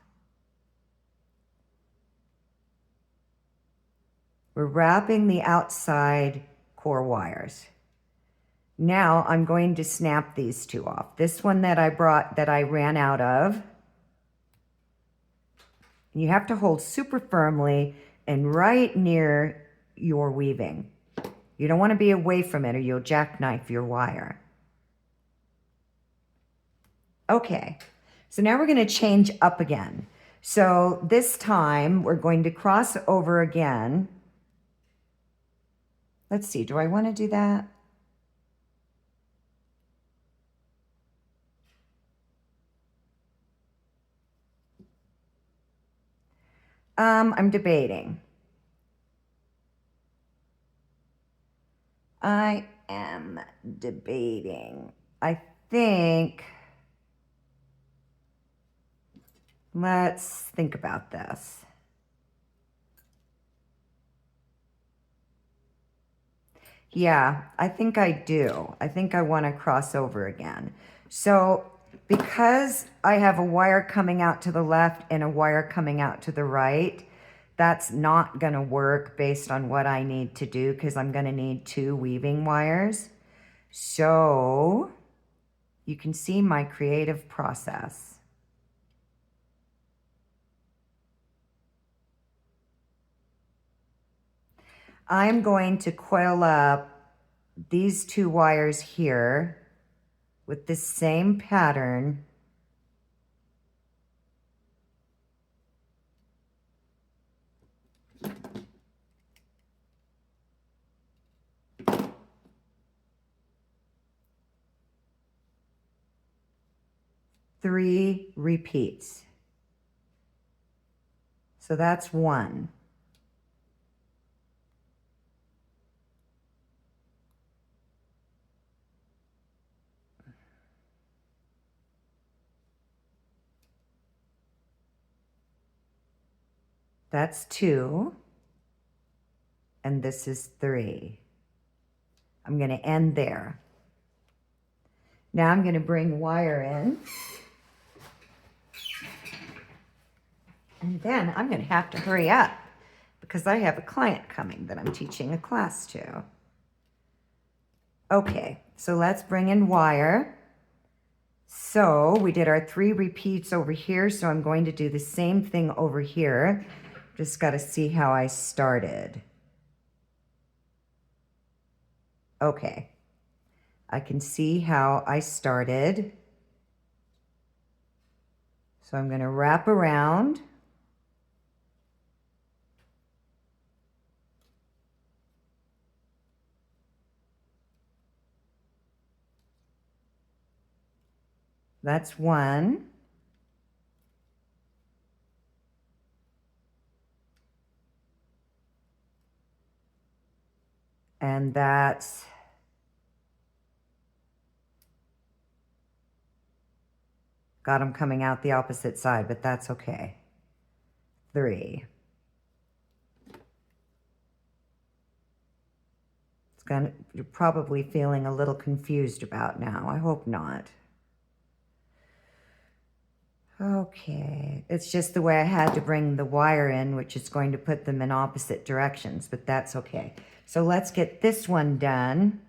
S1: We're wrapping the outside core wires. Now I'm going to snap these 2 off. This one that I ran out of. You have to hold super firmly and right near your weaving. You don't want to be away from it or you'll jackknife your wire. Okay, so now we're going to change up again. So this time we're going to cross over again. Let's see, do I want to do that? I'm debating. I am debating. I think, let's think about this. Yeah, I think I do. I think I want to cross over again. So because I have a wire coming out to the left and a wire coming out to the right, that's not going to work based on what I need to do because I'm going to need 2 weaving wires. So you can see my creative process. I'm going to coil up these 2 wires here with the same pattern. Three repeats. So that's 1. That's 2. And this is 3. I'm going to end there. Now I'm going to bring wire in. And then I'm going to have to hurry up because I have a client coming that I'm teaching a class to. Okay, so let's bring in wire. So we did our 3 repeats over here, so I'm going to do the same thing over here. Just got to see how I started. Okay, I can see how I started. So I'm going to wrap around. That's 1. And that's got them coming out the opposite side, but that's okay. 3. You're probably feeling a little confused about now. I hope not. Okay, it's just the way I had to bring the wire in, which is going to put them in opposite directions, but that's okay. So let's get this one done.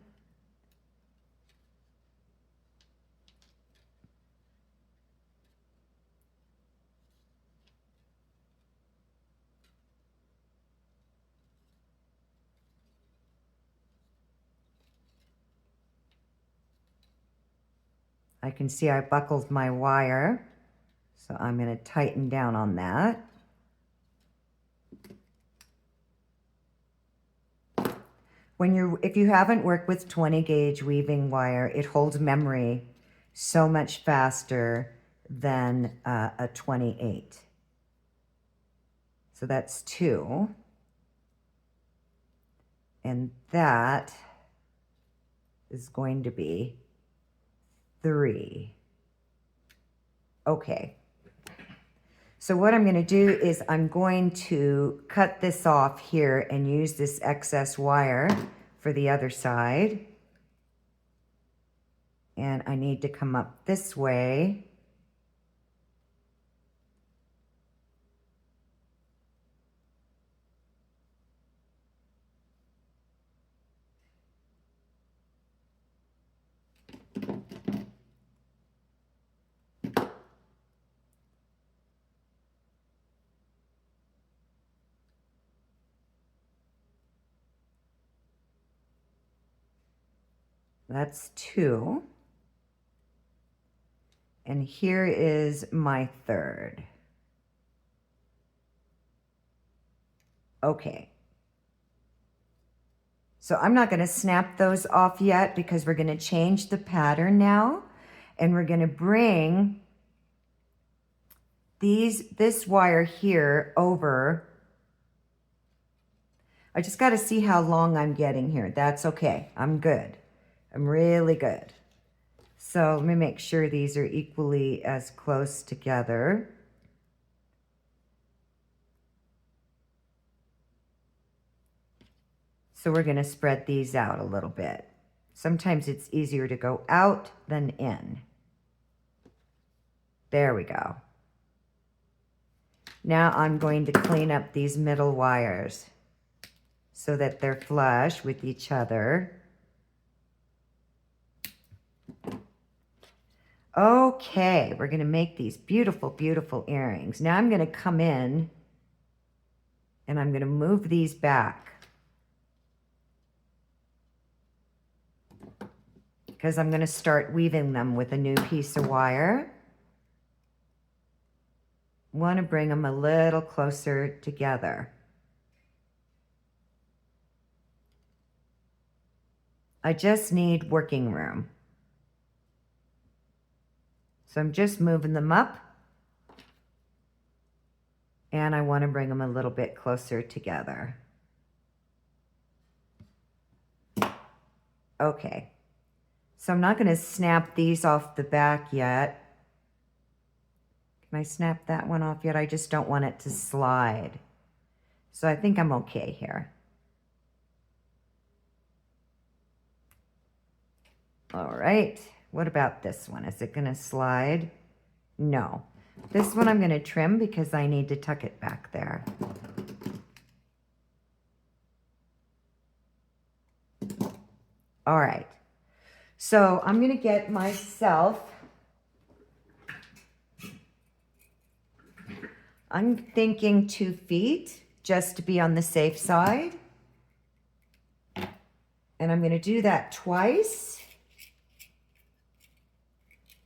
S1: I can see I buckled my wire, so I'm going to tighten down on that. If you haven't worked with 20 gauge weaving wire, it holds memory so much faster than a 28. So that's 2. And that is going to be 3. Okay. So what I'm going to do is I'm going to cut this off here and use this excess wire for the other side. And I need to come up this way. That's 2. And here is my 3rd. Okay. So I'm not going to snap those off yet because we're going to change the pattern now. And we're going to bring this wire here over. I just got to see how long I'm getting here. That's okay. I'm good. I'm really good. So let me make sure these are equally as close together. So we're going to spread these out a little bit. Sometimes it's easier to go out than in. There we go. Now I'm going to clean up these middle wires so that they're flush with each other. Okay, we're going to make these beautiful, beautiful earrings. Now I'm going to come in and I'm going to move these back because I'm going to start weaving them with a new piece of wire. Want to bring them a little closer together. I just need working room. So I'm just moving them up. And I want to bring them a little bit closer together. Okay. So I'm not going to snap these off the back yet. Can I snap that one off yet? I just don't want it to slide. So I think I'm okay here. All right, what about this one? Is it gonna slide? No. This one I'm gonna trim because I need to tuck it back there. All right, so I'm gonna get myself, I'm thinking 2 feet just to be on the safe side. And I'm gonna do that twice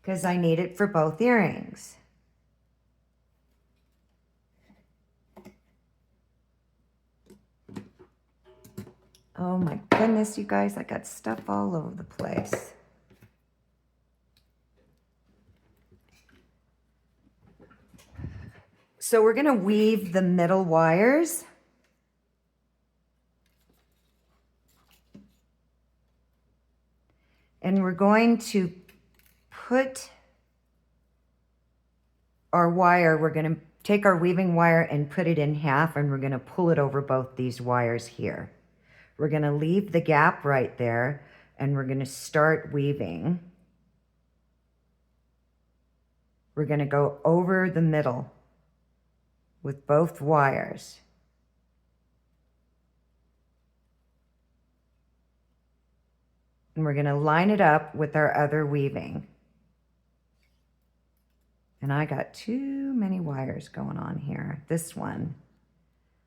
S1: because I need it for both earrings. Oh my goodness, you guys, I got stuff all over the place. So we're gonna weave the middle wires. And we're going to put our wire, we're gonna take our weaving wire and put it in half, and we're gonna pull it over both these wires here. We're gonna leave the gap right there, and we're gonna start weaving. We're gonna go over the middle with both wires. And we're gonna line it up with our other weaving. And I got too many wires going on here. This one,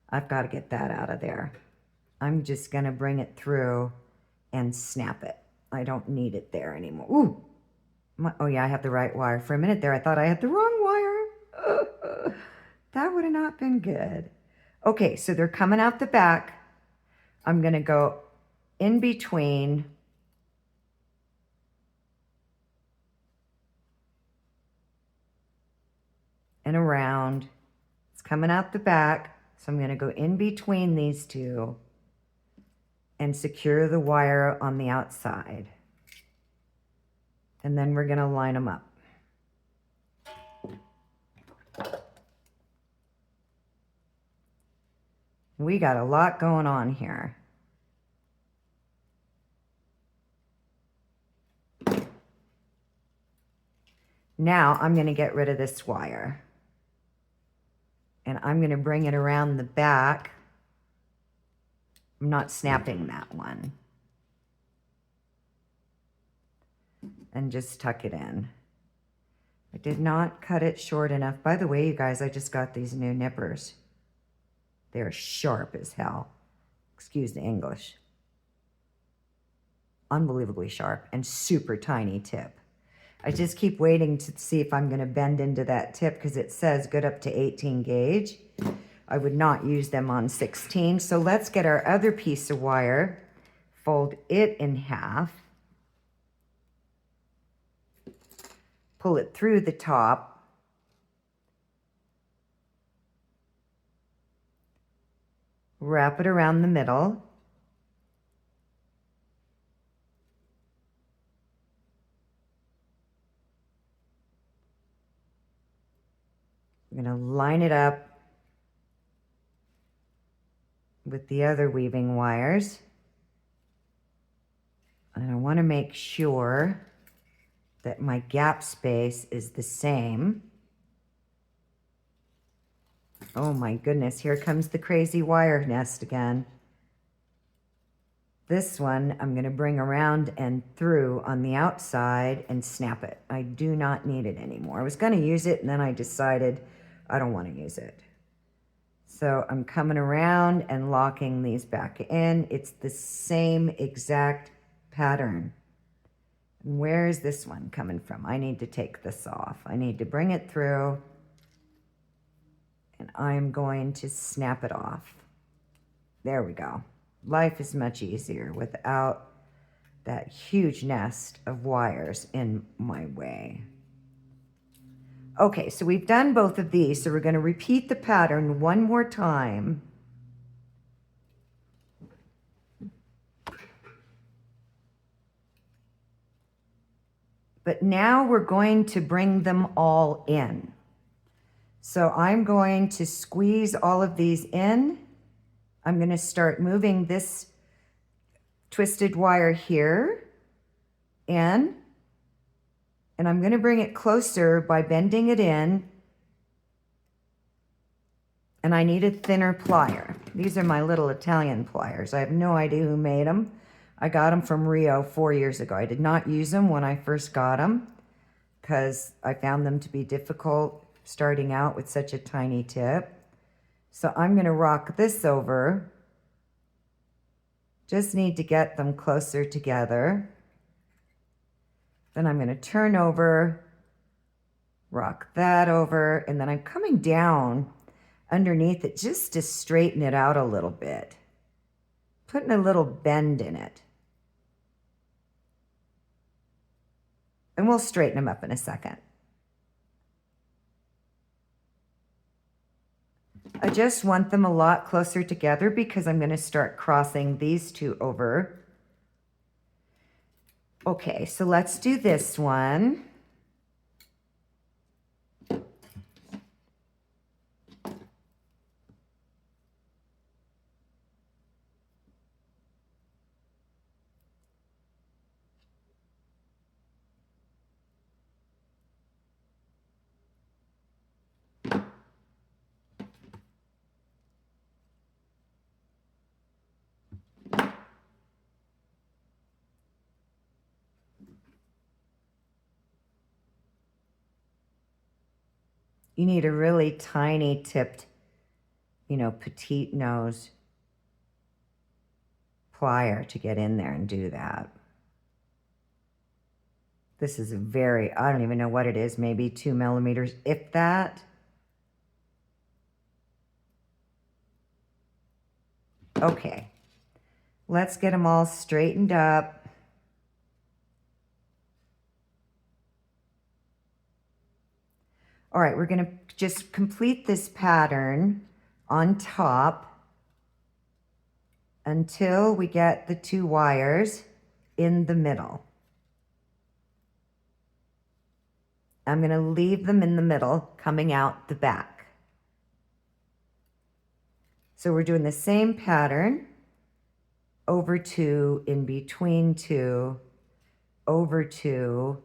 S1: I've got to get that out of there. I'm just gonna bring it through and snap it. I don't need it there anymore. Ooh, oh yeah, I have the right wire. For a minute there, I thought I had the wrong wire. That would have not been good. Okay, so they're coming out the back. I'm gonna go in between and around. It's coming out the back, so I'm gonna go in between these two and secure the wire on the outside. And then we're gonna line them up. We got a lot going on here. Now I'm gonna get rid of this wire. And I'm gonna bring it around the back. I'm not snapping that one. And just tuck it in. I did not cut it short enough. By the way, you guys, I just got these new nippers. They're sharp as hell. Excuse the English. Unbelievably sharp and super tiny tip. I just keep waiting to see if I'm going to bend into that tip because it says good up to 18 gauge. I would not use them on 16. So let's get our other piece of wire, fold it in half, pull it through the top, wrap it around the middle, I'm going to line it up with the other weaving wires. And I want to make sure that my gap space is the same. Oh my goodness, here comes the crazy wire nest again. This one I'm going to bring around and through on the outside and snap it. I do not need it anymore. I was going to use it and then I decided I don't want to use it. So I'm coming around and locking these back in. It's the same exact pattern. And where is this one coming from? I need to take this off. I need to bring it through and I'm going to snap it off. There we go. Life is much easier without that huge nest of wires in my way. Okay, so we've done both of these, so we're going to repeat the pattern one more time. But now we're going to bring them all in. So I'm going to squeeze all of these in. I'm going to start moving this twisted wire here in, and I'm going to bring it closer by bending it in, and I need a thinner plier. These are my little Italian pliers. I have no idea who made them. I got them from Rio 4 years ago. I did not use them when I first got them because I found them to be difficult starting out with such a tiny tip. So I'm going to rock this over. Just need to get them closer together. Then I'm going to turn over, rock that over, and then I'm coming down underneath it just to straighten it out a little bit. Putting a little bend in it. And we'll straighten them up in a second. I just want them a lot closer together because I'm going to start crossing these two over. Okay, so let's do this one. You need a really tiny tipped, petite nose plier to get in there and do that. This is I don't even know what it is, maybe 2 millimeters, if that. Okay, let's get them all straightened up. All right, we're going to just complete this pattern on top until we get the 2 wires in the middle. I'm going to leave them in the middle, coming out the back. So we're doing the same pattern, over 2, in between 2, over 2,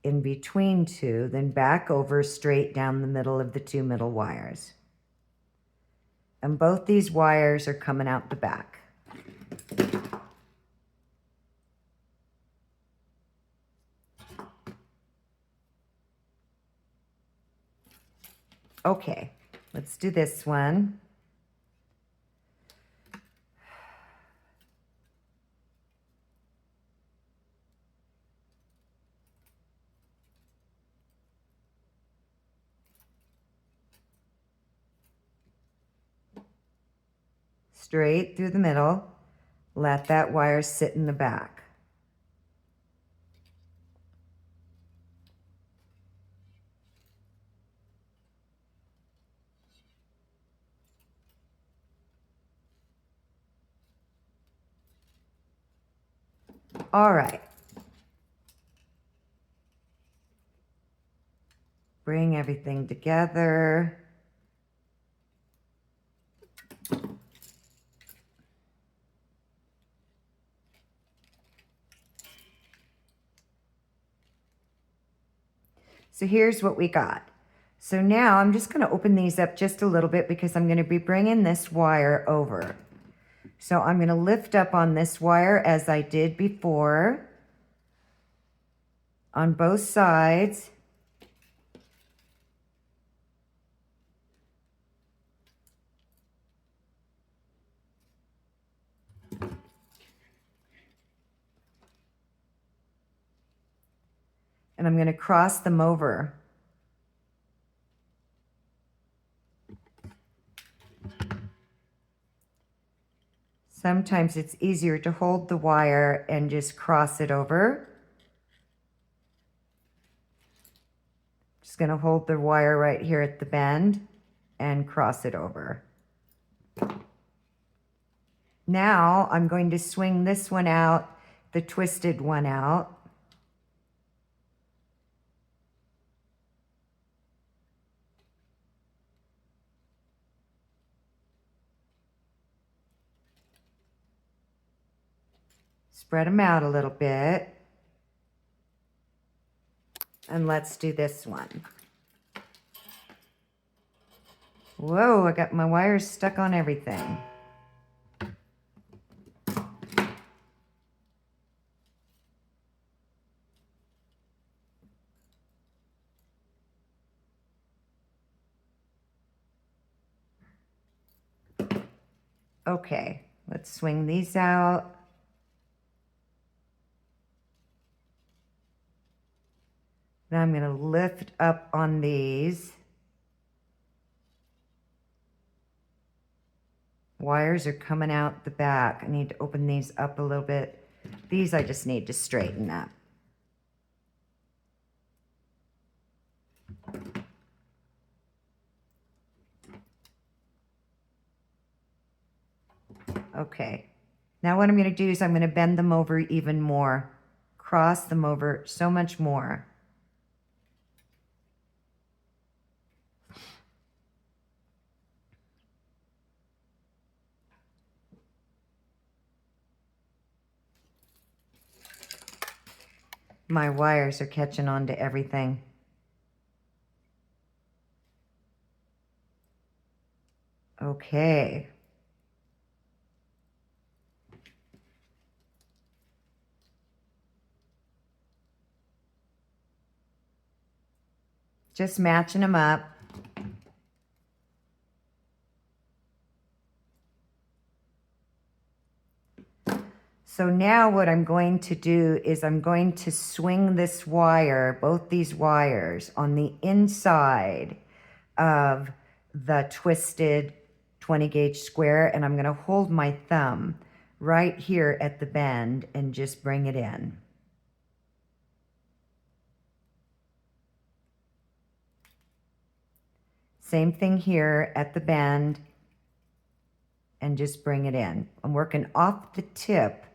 S1: in between 2, then back over straight down the middle of the 2 middle wires. And both these wires are coming out the back. Okay, let's do this one. Straight through the middle, let that wire sit in the back. All right. Bring everything together. So here's what we got. So now I'm just going to open these up just a little bit because I'm going to be bringing this wire over. So I'm going to lift up on this wire as I did before on both sides. And I'm going to cross them over. Sometimes it's easier to hold the wire and just cross it over. Just going to hold the wire right here at the bend and cross it over. Now I'm going to swing this one out, the twisted one out. Spread them out a little bit. And let's do this one. Whoa, I got my wires stuck on everything. Okay, let's swing these out. Now I'm going to lift up on these. Wires are coming out the back. I need to open these up a little bit. These I just need to straighten up. Okay, now what I'm going to do is I'm going to bend them over even more, cross them over so much more. My wires are catching on to everything. Okay. Just matching them up. So now what I'm going to do is I'm going to swing this wire, both these wires, on the inside of the twisted 20 gauge square, and I'm going to hold my thumb right here at the bend and just bring it in. Same thing here at the bend, and just bring it in. I'm working off the tip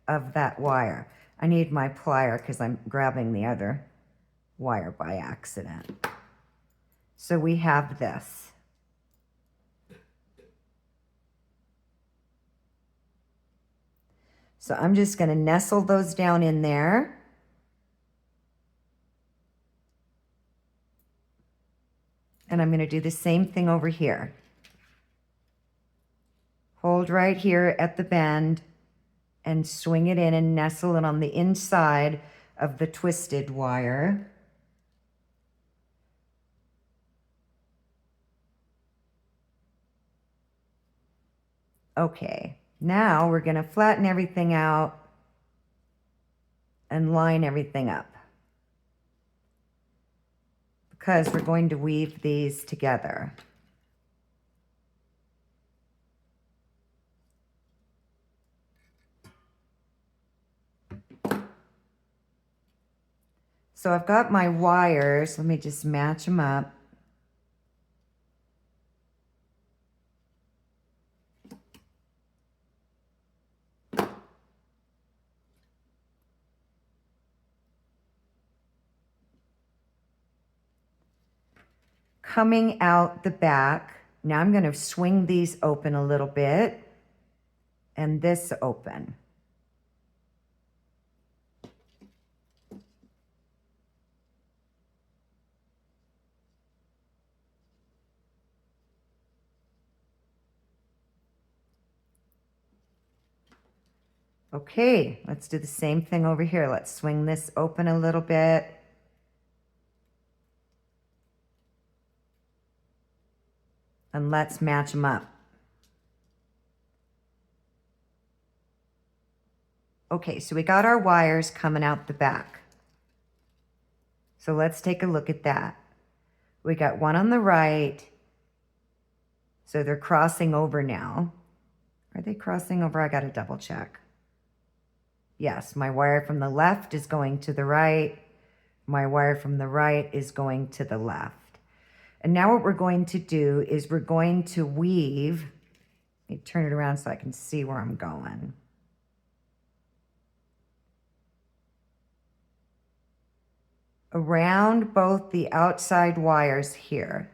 S1: of that wire. I need my plier because I'm grabbing the other wire by accident. So we have this. So I'm just going to nestle those down in there. And I'm going to do the same thing over here. Hold right here at the bend and swing it in and nestle it on the inside of the twisted wire. Okay, now we're going to flatten everything out and line everything up, because we're going to weave these together. So I've got my wires. Let me just match them up. Coming out the back. Now I'm going to swing these open a little bit and this open. Okay, let's do the same thing over here. Let's swing this open a little bit. And let's match them up. Okay, so we got our wires coming out the back. So let's take a look at that. We got one on the right. So they're crossing over now. Are they crossing over? I got to double check. Yes, my wire from the left is going to the right. My wire from the right is going to the left. And now what we're going to do is we're going to weave. Let me turn it around so I can see where I'm going. Around both the outside wires here.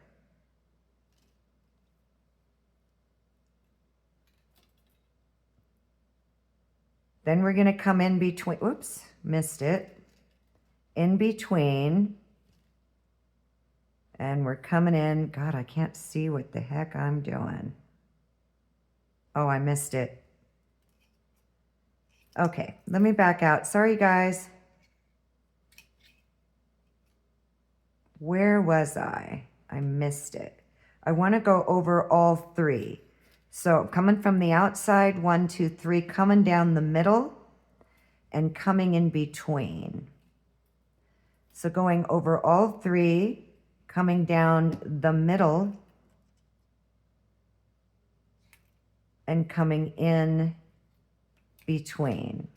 S1: Then we're going to come in between, whoops, missed it, in between, and we're coming in. God, I can't see what the heck I'm doing. Oh, I missed it. Okay, let me back out. Sorry, guys. Where was I? I missed it. I want to go over all three. So coming from the outside, 1, 2, 3, coming down the middle and coming in between. So going over all three, coming down the middle and coming in between.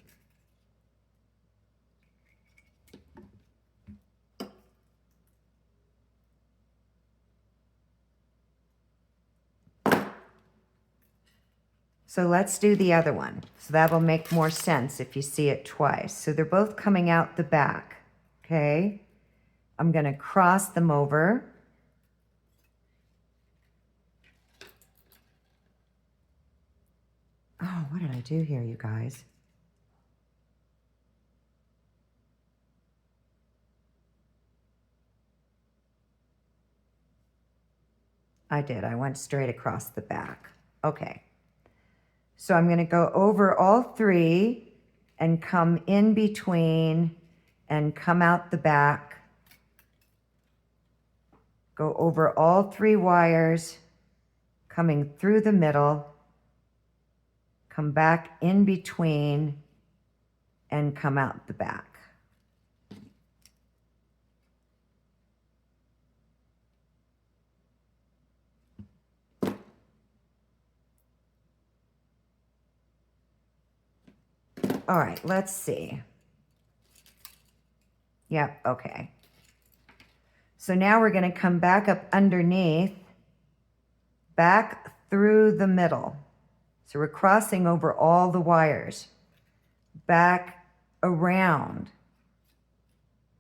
S1: So let's do the other one. So that will make more sense if you see it twice. So they're both coming out the back, okay? I'm gonna cross them over. Oh, what did I do here, you guys? I did, I went straight across the back. Okay. So I'm gonna go over all three and come in between and come out the back. Go over all three wires, coming through the middle, come back in between, and come out the back. All right, let's see. Yep, okay. So now we're gonna come back up underneath, back through the middle. So we're crossing over all the wires, back around,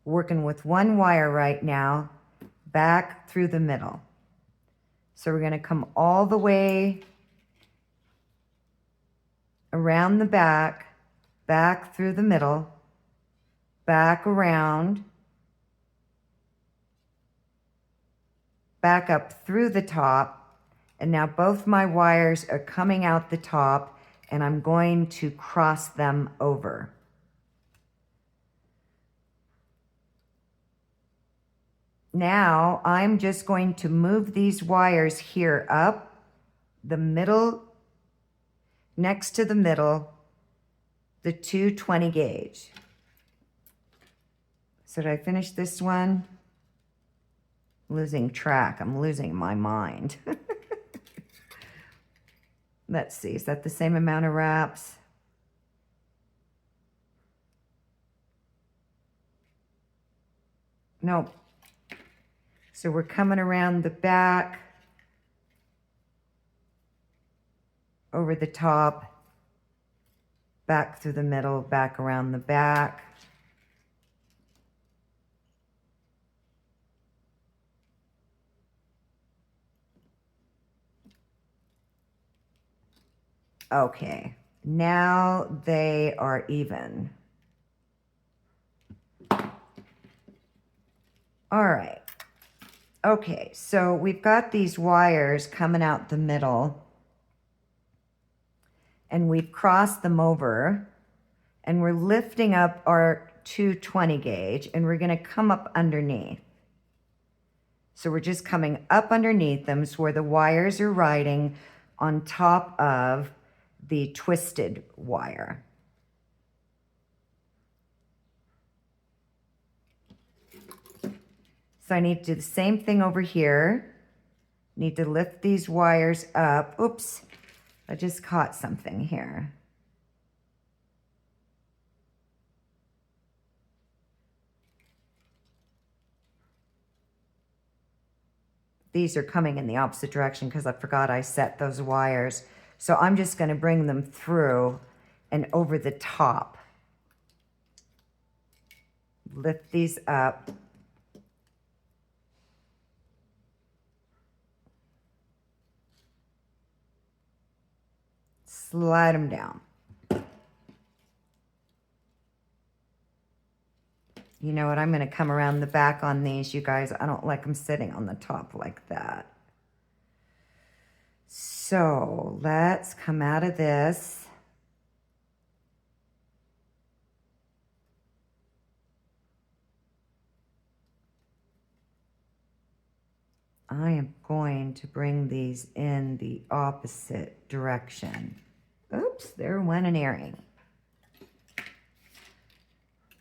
S1: working with one wire right now, back through the middle. So we're gonna come all the way around the back through the middle, back around, back up through the top, and now both my wires are coming out the top, and I'm going to cross them over. Now I'm just going to move these wires here up the middle, next to the middle, the 220 gauge. So did I finish this one? Losing track, I'm losing my mind. Let's see, is that the same amount of wraps? Nope. So we're coming around the back, over the top, back through the middle, back around the back. Okay, now they are even. All right. Okay, so we've got these wires coming out the middle, and we've crossed them over, and we're lifting up our 220 gauge, and we're going to come up underneath. So we're just coming up underneath them, so where the wires are riding on top of the twisted wire. So I need to do the same thing over here. Need to lift these wires up. Oops, I just caught something here. These are coming in the opposite direction because I forgot I set those wires. So I'm just going to bring them through and over the top. Lift these up. Slide them down. You know what? I'm going to come around the back on these, you guys. I don't like them sitting on the top like that. So let's come out of this. I am going to bring these in the opposite direction. Oops, there went an earring.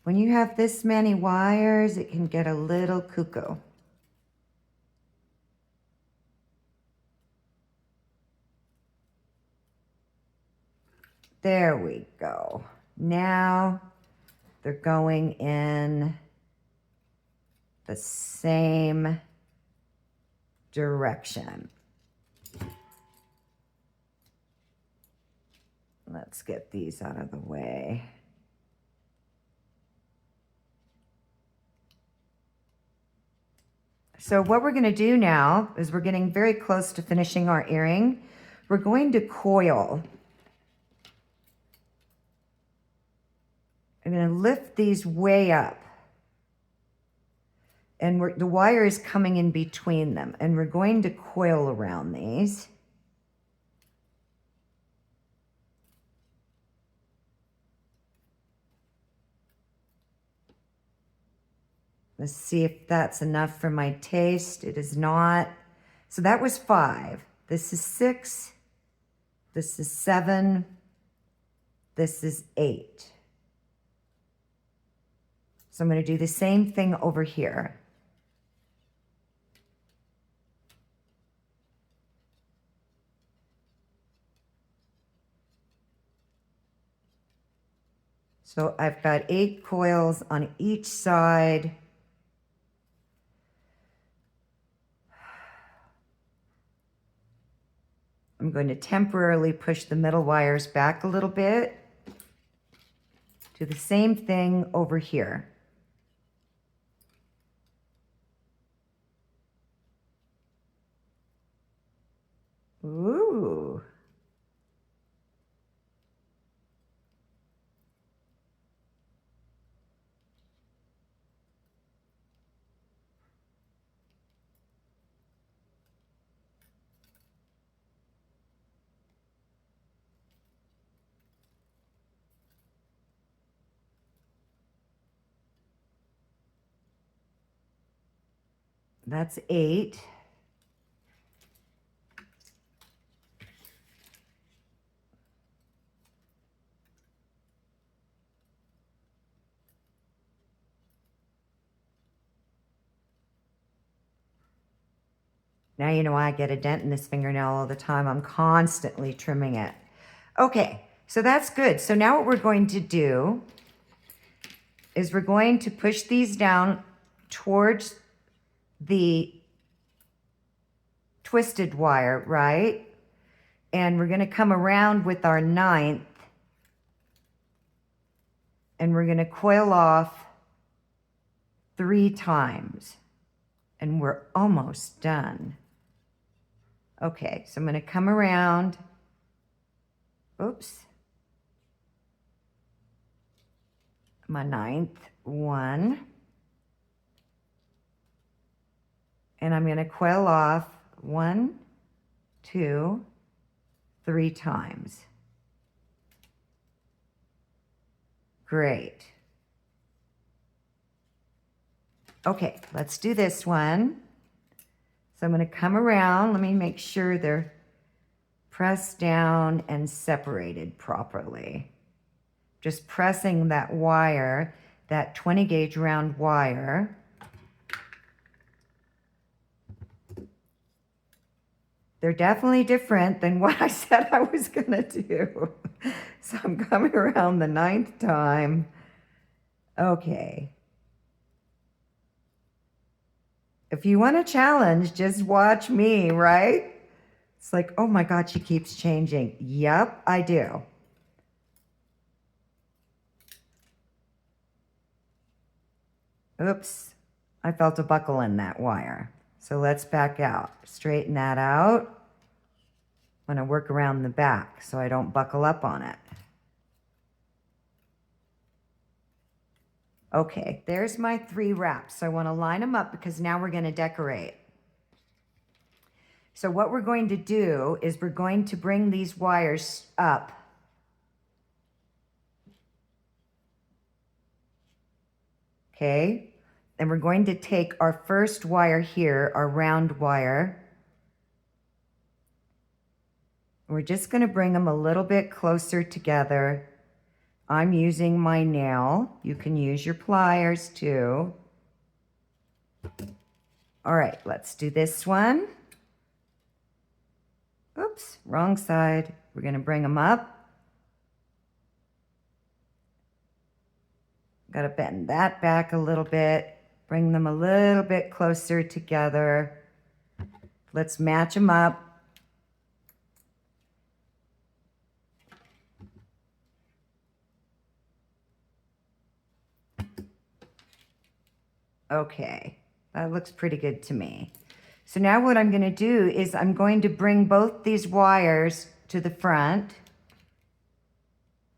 S1: When you have this many wires, it can get a little cuckoo. There we go. Now they're going in the same direction. Let's get these out of the way. So what we're going to do now is we're getting very close to finishing our earring. We're going to coil. I'm going to lift these way up. And the wire is coming in between them. And we're going to coil around these. Let's see if that's enough for my taste. It is not. So that was 5. This is 6. This is 7. This is 8. So I'm going to do the same thing over here. So I've got 8 coils on each side. I'm going to temporarily push the middle wires back a little bit. Do the same thing over here. Ooh. That's 8. Now you know why I get a dent in this fingernail all the time. I'm constantly trimming it. Okay, so that's good. So now what we're going to do is we're going to push these down towards the twisted wire, right? And we're going to come around with our 9th and we're going to coil off 3 times and we're almost done. Okay, so I'm going to come around. Oops. My 9th one. And I'm going to coil off 1, 2, 3 times. Great. Okay, let's do this one. So I'm going to come around. Let me make sure they're pressed down and separated properly. Just pressing that wire, that 20 gauge round wire. They're definitely different than what I said I was going to do. So I'm coming around the 9th time. Okay. If you want a challenge, just watch me, right? It's like, oh my God, she keeps changing. Yep, I do. Oops, I felt a buckle in that wire. So let's back out. Straighten that out. I'm going to work around the back so I don't buckle up on it. Okay, there's my 3 wraps. So I want to line them up because now we're going to decorate. So what we're going to do is we're going to bring these wires up. Okay, and we're going to take our first wire here, our round wire. We're just going to bring them a little bit closer together. I'm using my nail. You can use your pliers too. All right, let's do this one. Oops, wrong side. We're going to bring them up. Got to bend that back a little bit. Bring them a little bit closer together. Let's match them up. Okay, that looks pretty good to me. So now what I'm going to do is I'm going to bring both these wires to the front,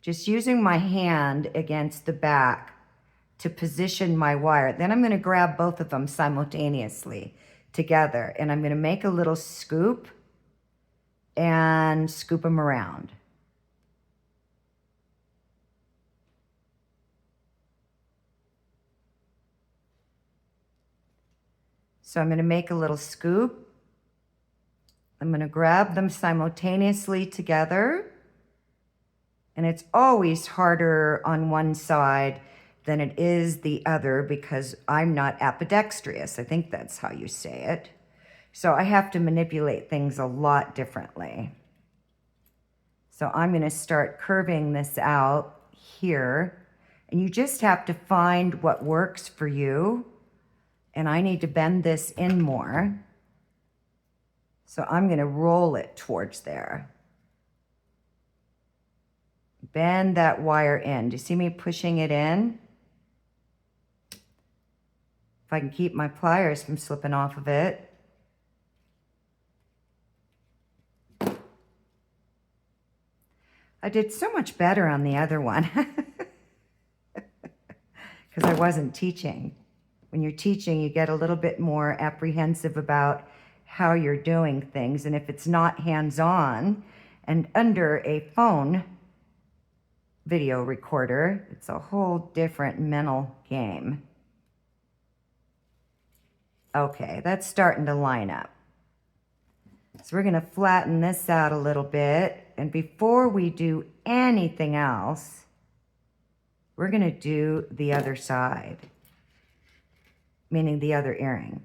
S1: just using my hand against the back to position my wire. Then I'm going to grab both of them simultaneously together, and I'm going to make a little scoop and scoop them around. So I'm going to make a little scoop. I'm going to grab them simultaneously together. And it's always harder on one side than it is the other because I'm not ambidextrous. I think that's how you say it. So I have to manipulate things a lot differently. So I'm going to start curving this out here. And you just have to find what works for you. And I need to bend this in more. So I'm going to roll it towards there. Bend that wire in. Do you see me pushing it in? If I can keep my pliers from slipping off of it. I did so much better on the other one because I wasn't teaching. When you're teaching, you get a little bit more apprehensive about how you're doing things. And if it's not hands-on and under a phone video recorder, it's a whole different mental game. Okay, that's starting to line up. So we're going to flatten this out a little bit. And before we do anything else, we're going to do the other side, meaning the other earring.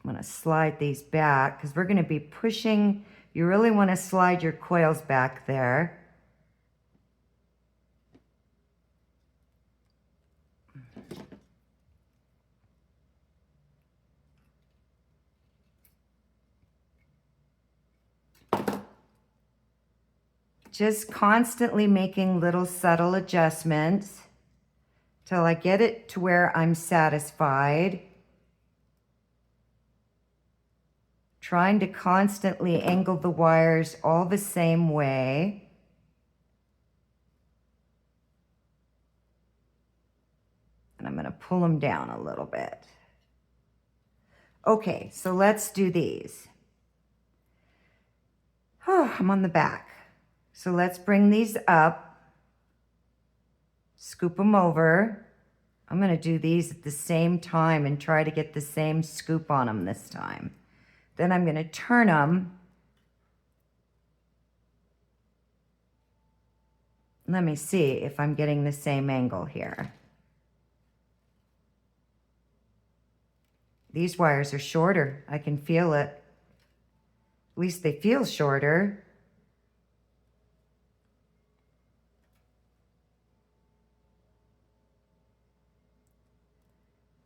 S1: I'm going to slide these back because we're going to be pushing. You really want to slide your coils back there. Just constantly making little subtle adjustments till I get it to where I'm satisfied. Trying to constantly angle the wires all the same way. And I'm going to pull them down a little bit. Okay, so let's do these. Oh, I'm on the back. So let's bring these up, scoop them over. I'm going to do these at the same time and try to get the same scoop on them this time. Then I'm going to turn them. Let me see if I'm getting the same angle here. These wires are shorter. I can feel it. At least they feel shorter.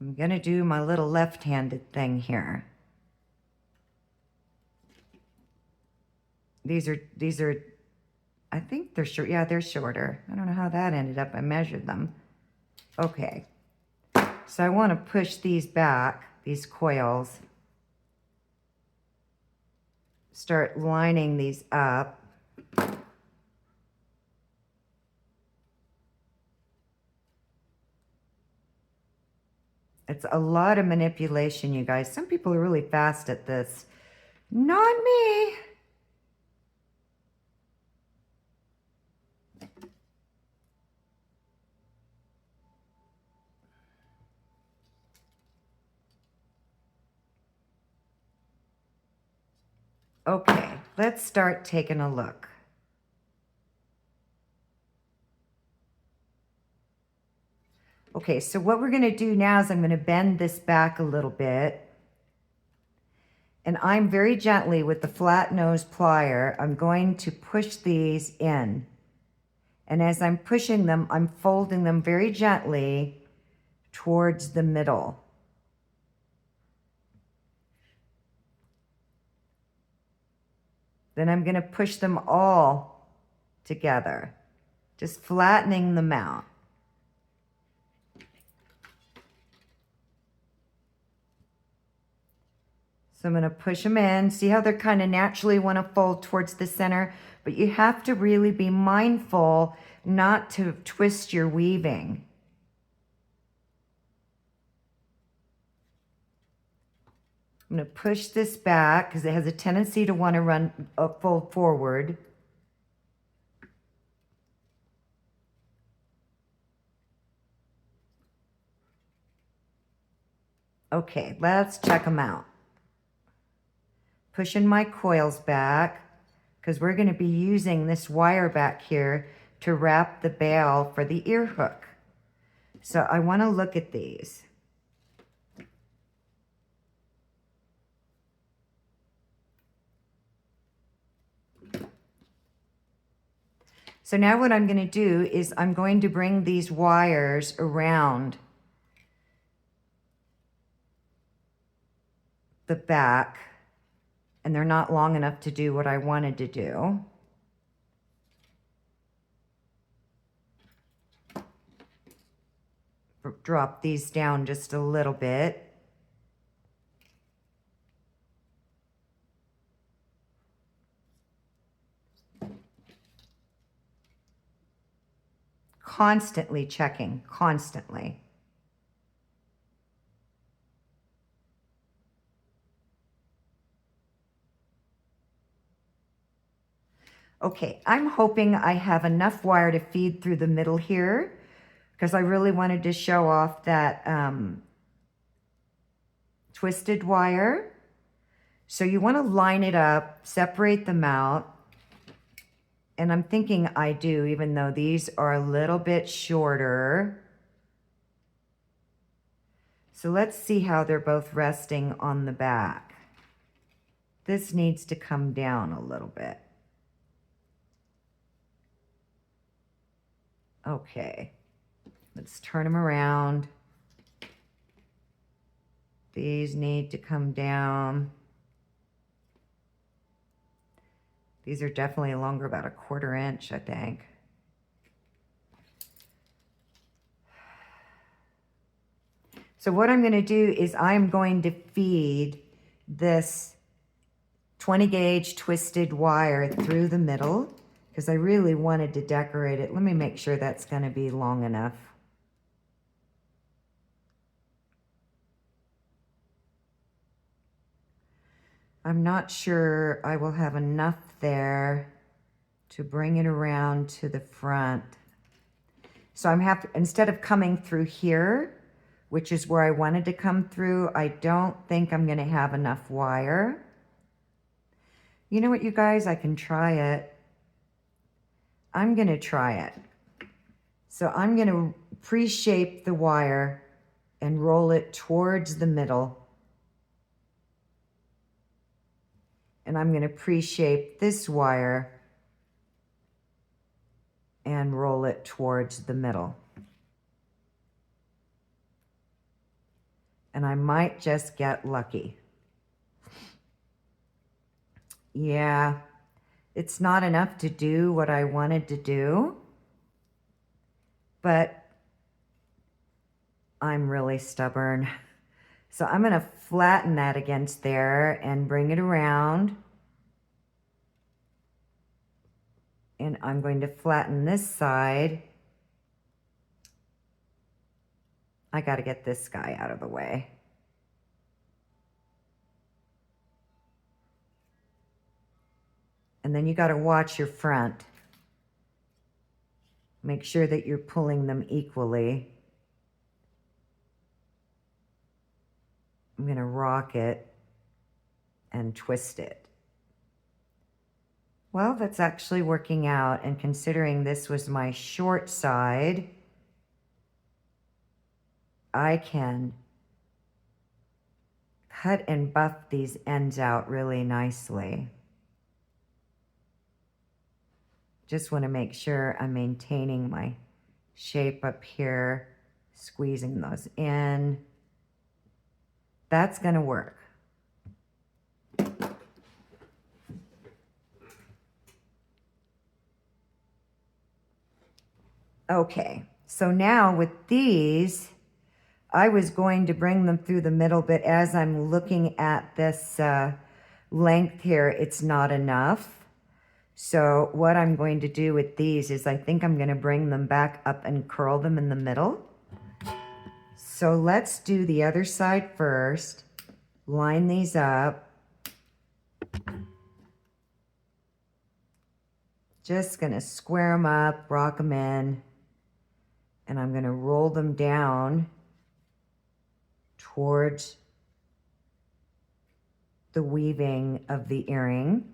S1: I'm going to do my little left-handed thing here. These are, I think they're short. Yeah, they're shorter. I don't know how that ended up. I measured them. Okay. So I want to push these back, these coils. Start lining these up. It's a lot of manipulation, you guys. Some people are really fast at this. Not me. Okay, let's start taking a look. Okay, so what we're gonna do now is I'm gonna bend this back a little bit. And I'm very gently with the flat nose plier, I'm going to push these in. And as I'm pushing them, I'm folding them very gently towards the middle. Then I'm going to push them all together, just flattening them out. So I'm going to push them in. See how they're kind of naturally want to fold towards the center, but you have to really be mindful not to twist your weaving. I'm going to push this back because it has a tendency to want to fold forward. Okay, let's check them out. Pushing my coils back because we're going to be using this wire back here to wrap the bail for the ear hook. So I want to look at these. So now what I'm going to do is I'm going to bring these wires around the back, and they're not long enough to do what I wanted to do. Drop these down just a little bit. Constantly checking, constantly. Okay, I'm hoping I have enough wire to feed through the middle here because I really wanted to show off that twisted wire. So you want to line it up, separate them out. And I'm thinking I do, even though these are a little bit shorter. So let's see how they're both resting on the back. This needs to come down a little bit. Okay, let's turn them around. These need to come down. These are definitely longer, about 1/4 inch, I think. So what I'm going to do is I'm going to feed this 20 gauge twisted wire through the middle because I really wanted to decorate it. Let me make sure that's going to be long enough. I'm not sure I will have enough there to bring it around to the front. So instead of coming through here, which is where I wanted to come through, I don't think I'm going to have enough wire. You know what, you guys? I can try it. I'm going to try it. So I'm going to pre-shape the wire and roll it towards the middle. And I'm going to pre-shape this wire and roll it towards the middle. And I might just get lucky. Yeah, it's not enough to do what I wanted to do, but I'm really stubborn. So I'm going to flatten that against there and bring it around. And I'm going to flatten this side I got to get this guy out of the way. And then you got to watch your front. Make sure that you're pulling them equally. I'm going to rock it and twist it. Well, that's actually working out, and considering this was my short side, I can cut and buff these ends out really nicely. Just want to make sure I'm maintaining my shape up here, squeezing those in. That's going to work. Okay, so now with these, I was going to bring them through the middle, but as I'm looking at this length here, it's not enough. So what I'm going to do with these is I think I'm going to bring them back up and curl them in the middle. So let's do the other side first. Line these up. Just going to square them up, rock them in, and I'm going to roll them down towards the weaving of the earring.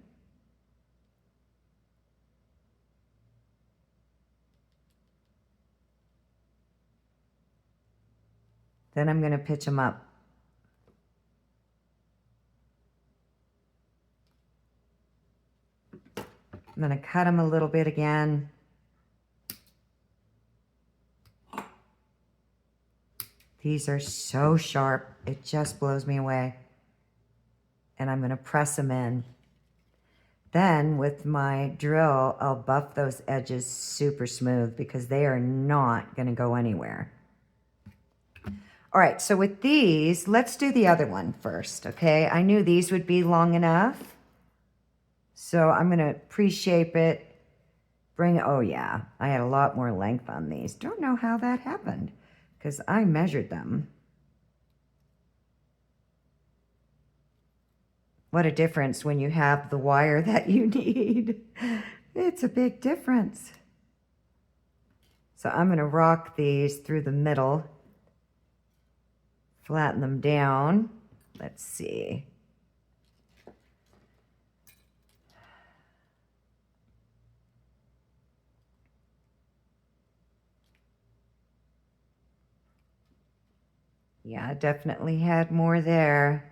S1: Then I'm going to pitch them up. I'm going to cut them a little bit again. These are so sharp, it just blows me away. And I'm going to press them in. Then with my drill, I'll buff those edges super smooth because they are not going to go anywhere. All right, so with these, let's do the other one first, okay? I knew these would be long enough. So I'm going to pre-shape it. Oh yeah, I had a lot more length on these. Don't know how that happened because I measured them. What a difference when you have the wire that you need. It's a big difference. So I'm going to rock these through the middle. Flatten them down. Let's see. Yeah, I definitely had more there.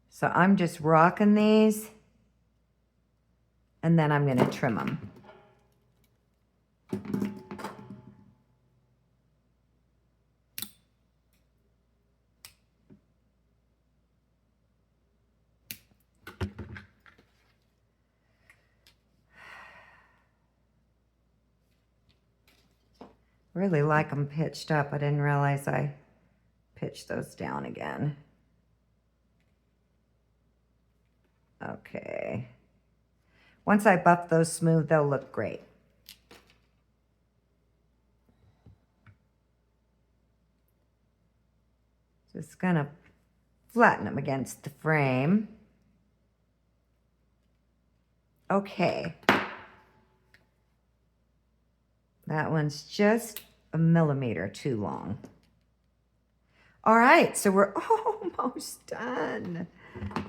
S1: So I'm just rocking these, and then I'm going to trim them. Really like them pitched up. I didn't realize I pitched those down again. Okay. Once I buff those smooth, they'll look great. Just gonna flatten them against the frame. Okay. That one's just a millimeter too long. All right, so we're almost done.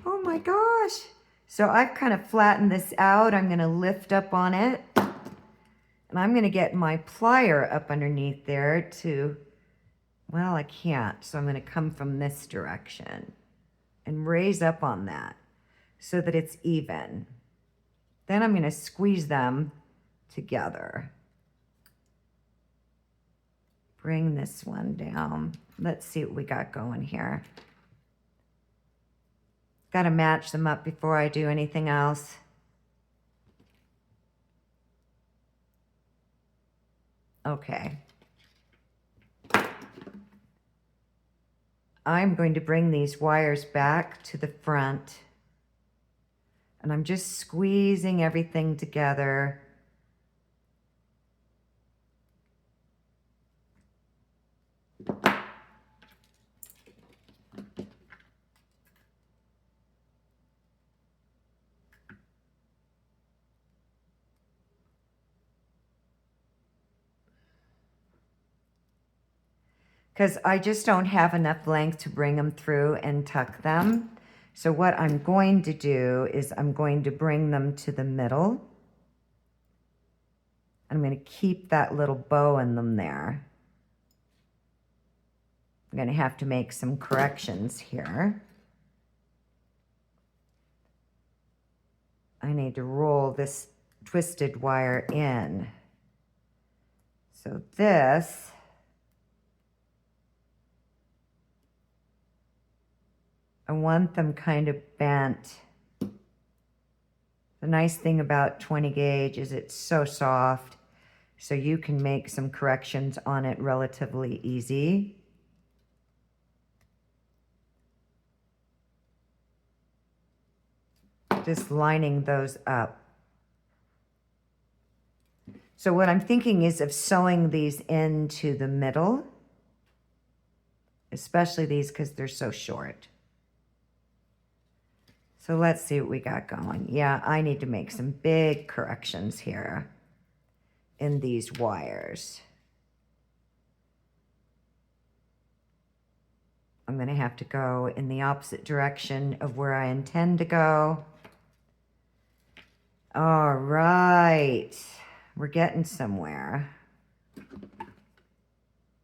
S1: Oh my gosh. So I've kind of flattened this out. I'm gonna lift up on it. And I'm gonna get my plier up underneath there to, well, I can't. So I'm gonna come from this direction and raise up on that so that it's even. Then I'm gonna squeeze them together. Bring this one down. Let's see what we got going here. Got to match them up before I do anything else. Okay. I'm going to bring these wires back to the front. And I'm just squeezing everything together. because I just don't have enough length to bring them through and tuck them. So what I'm going to do is I'm going to bring them to the middle. I'm going to keep that little bow in them there. I'm going to have to make some corrections here. I need to roll this twisted wire in. So this, I want them kind of bent. The nice thing about 20 gauge is it's so soft, so you can make some corrections on it relatively easy. Just lining those up. So what I'm thinking is of sewing these into the middle, especially these because they're so short. So let's see what we got going. Yeah, I need to make some big corrections here in these wires. I'm going to have to go in the opposite direction of where I intend to go. All right, we're getting somewhere.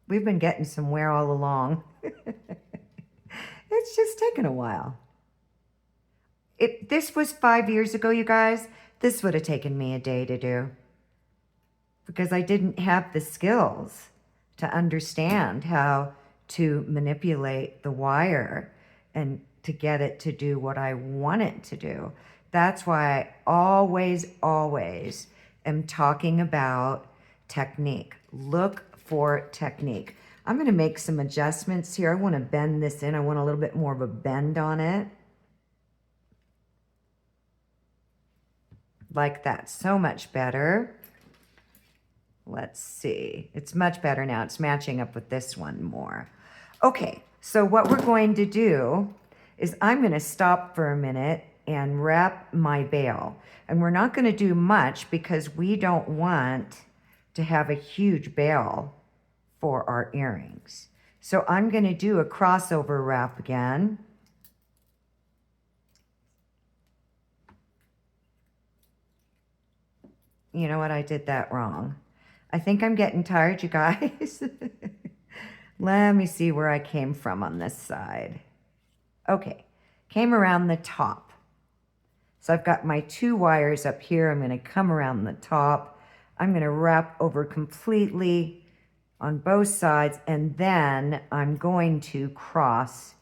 S1: We've been getting somewhere all along. It's just taken a while. If this was 5 years ago, you guys, this would have taken me a day to do, because I didn't have the skills to understand how to manipulate the wire and to get it to do what I want it to do. That's why I always am talking about technique. Look for technique. I'm going to make some adjustments here. I want to bend this in. I want a little bit more of a bend on it. Like that. So much better. Let's see. It's much better now. It's matching up with this one more. Okay, so what we're going to do is I'm going to stop for a minute and wrap my bail. And we're not going to do much because we don't want to have a huge bail for our earrings. So I'm going to do a crossover wrap again. You know what? I did that wrong. I think I'm getting tired, you guys. Let me see where I came from on this side. Okay, came around the top. So I've got my 2 wires up here. I'm going to come around the top. I'm going to wrap over completely on both sides, and then I'm going to cross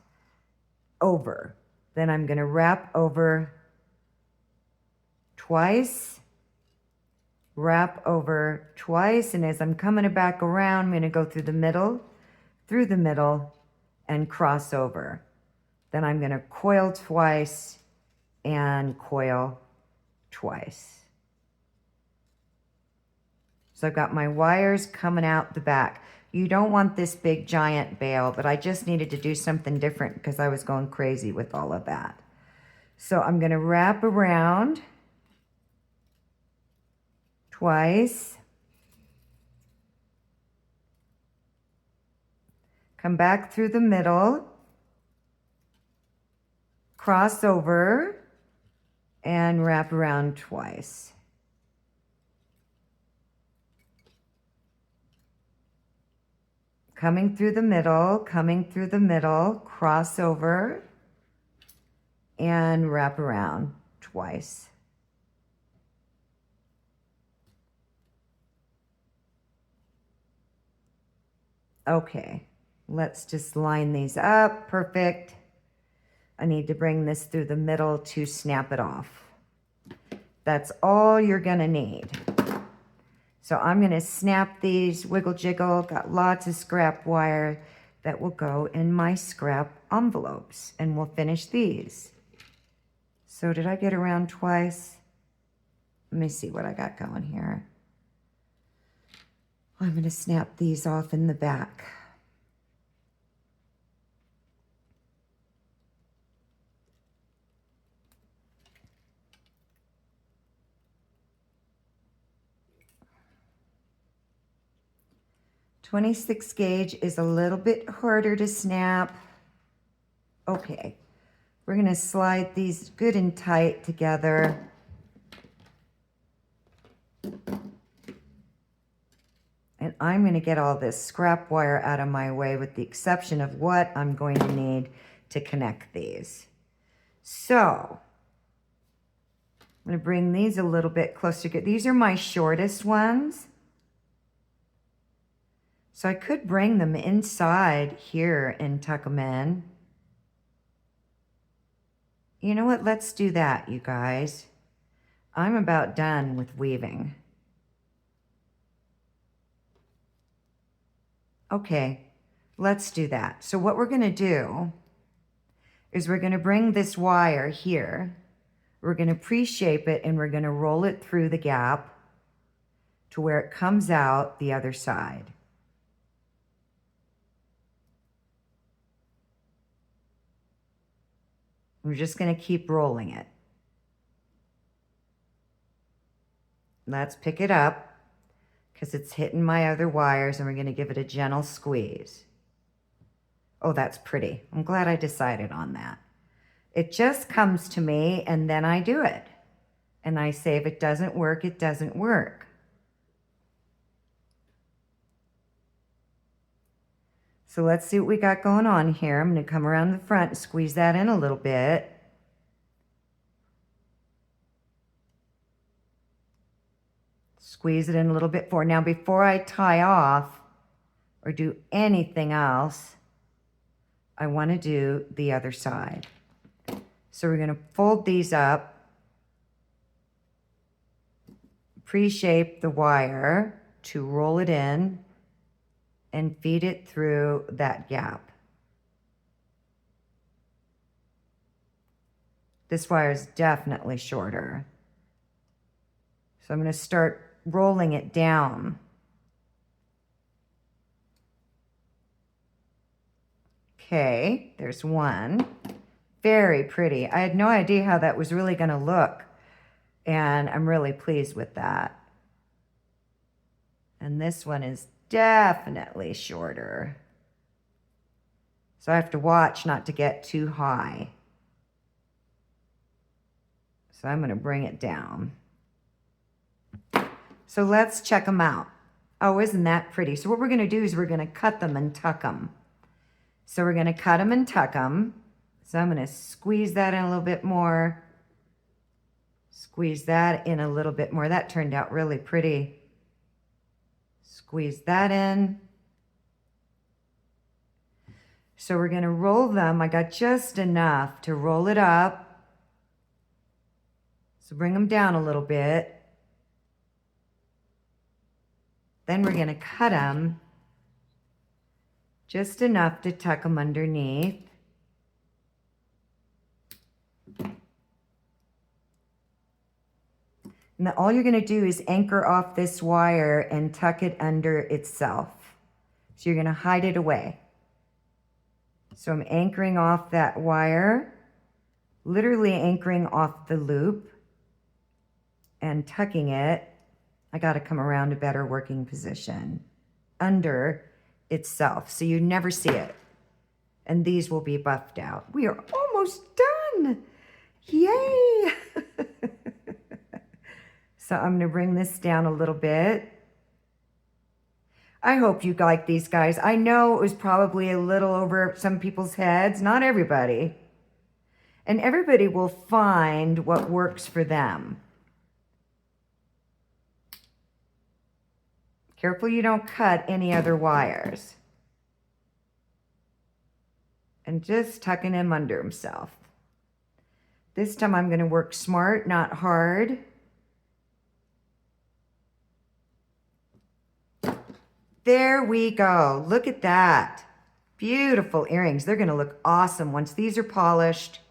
S1: over. Then I'm going to wrap over twice, wrap over twice, and as I'm coming back around, I'm going to go through the middle, and cross over. Then I'm going to coil twice and coil twice. So I've got my wires coming out the back. You don't want this big giant bail, but I just needed to do something different because I was going crazy with all of that. So I'm going to wrap around twice, come back through the middle, cross over, and wrap around twice. Coming through the middle, cross over, and wrap around twice. Okay, let's just line these up. Perfect. I need to bring this through the middle to snap it off. That's all you're gonna need. So I'm gonna snap these, wiggle jiggle, got lots of scrap wire that will go in my scrap envelopes, and we'll finish these. So did I get around twice? Let me see what I got going here. I'm gonna snap these off in the back. 26 gauge is a little bit harder to snap. Okay, we're gonna slide these good and tight together. And I'm gonna get all this scrap wire out of my way with the exception of what I'm going to need to connect these. So, I'm gonna bring these a little bit closer. These are my shortest ones. So I could bring them inside here and tuck them in. You know what? Let's do that, you guys. I'm about done with weaving. Okay, let's do that. So what we're gonna do is we're gonna bring this wire here. We're gonna pre-shape it and we're gonna roll it through the gap to where it comes out the other side. We're just gonna keep rolling it. Let's pick it up because it's hitting my other wires, and we're gonna give it a gentle squeeze. Oh, that's pretty. I'm glad I decided on that. It just comes to me and then I do it. And I say, if it doesn't work, it doesn't work. So let's see what we got going on here. I'm gonna come around the front and squeeze that in a little bit. Squeeze it in a little bit more. Now, before I tie off or do anything else, I wanna do the other side. So we're gonna fold these up, pre-shape the wire to roll it in and feed it through that gap. This wire is definitely shorter. So I'm gonna start rolling it down. Okay, there's one. Very pretty. I had no idea how that was really gonna look, and I'm really pleased with that. And this one is definitely shorter. So I have to watch not to get too high. So I'm gonna bring it down. So let's check them out. Oh, isn't that pretty? So what we're gonna do is we're gonna cut them and tuck them. So we're gonna cut them and tuck them. So I'm gonna squeeze that in a little bit more. Squeeze that in a little bit more. That turned out really pretty. Squeeze that in. So we're gonna roll them. I got just enough to roll it up. So bring them down a little bit. Then we're gonna cut them just enough to tuck them underneath. And all you're gonna do is anchor off this wire and tuck it under itself. So you're gonna hide it away. So I'm anchoring off that wire, literally anchoring off the loop and tucking it. I gotta come around a better working position under itself so you never see it. And these will be buffed out. We are almost done. Yay! So I'm gonna bring this down a little bit. I hope you like these guys. I know it was probably a little over some people's heads, not everybody. And everybody will find what works for them. Careful you don't cut any other wires. And just tucking him under himself. This time I'm gonna work smart, not hard. There we go. Look at that. Beautiful earrings. They're going to look awesome once these are polished.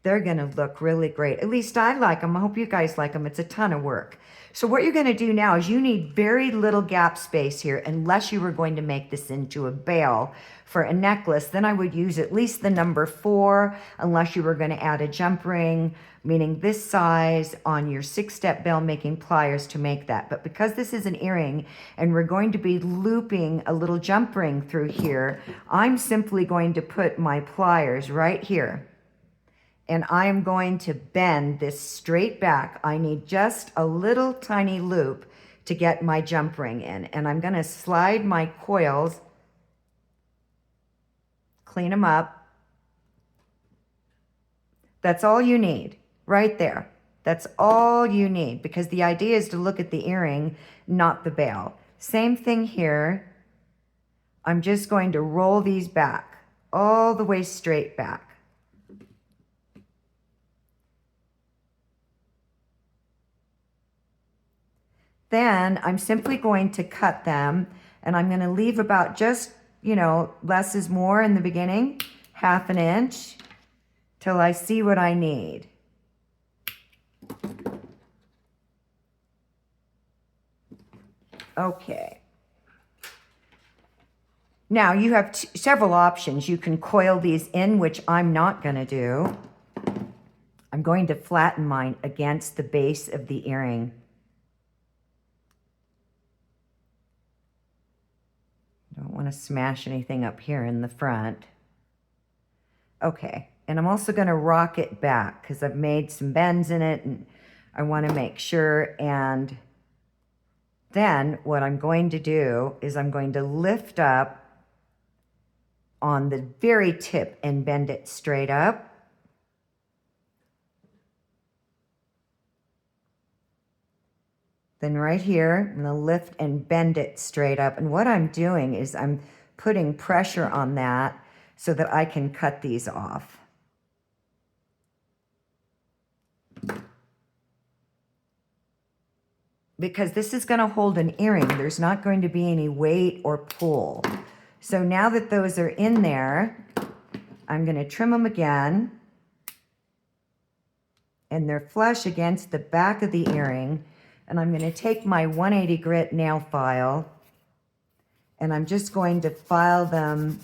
S1: They're going to look really great. At least I like them. I hope you guys like them. It's a ton of work. So what you're going to do now is you need very little gap space here, unless you were going to make this into a bail for a necklace. Then I would use at least the number 4, unless you were going to add a jump ring, meaning this size, on your 6-step bail making pliers to make that. But because this is an earring and we're going to be looping a little jump ring through here, I'm simply going to put my pliers right here. And I'm going to bend this straight back. I need just a little tiny loop to get my jump ring in. And I'm going to slide my coils, clean them up. That's all you need right there. That's all you need, because the idea is to look at the earring, not the bail. Same thing here. I'm just going to roll these back, all the way straight back. Then I'm simply going to cut them, and I'm going to leave about just, less is more in the beginning, 1/2 inch, till I see what I need. Okay. Now you have several options. You can coil these in, which I'm not going to do. I'm going to flatten mine against the base of the earring. Don't want to smash anything up here in the front. Okay, and I'm also going to rock it back because I've made some bends in it and I want to make sure. And then what I'm going to do is I'm going to lift up on the very tip and bend it straight up. Then right here, I'm going to lift and bend it straight up. And what I'm doing is I'm putting pressure on that so that I can cut these off. Because this is going to hold an earring. There's not going to be any weight or pull. So now that those are in there, I'm going to trim them again. And they're flush against the back of the earring. And I'm going to take my 180 grit nail file, and I'm just going to file them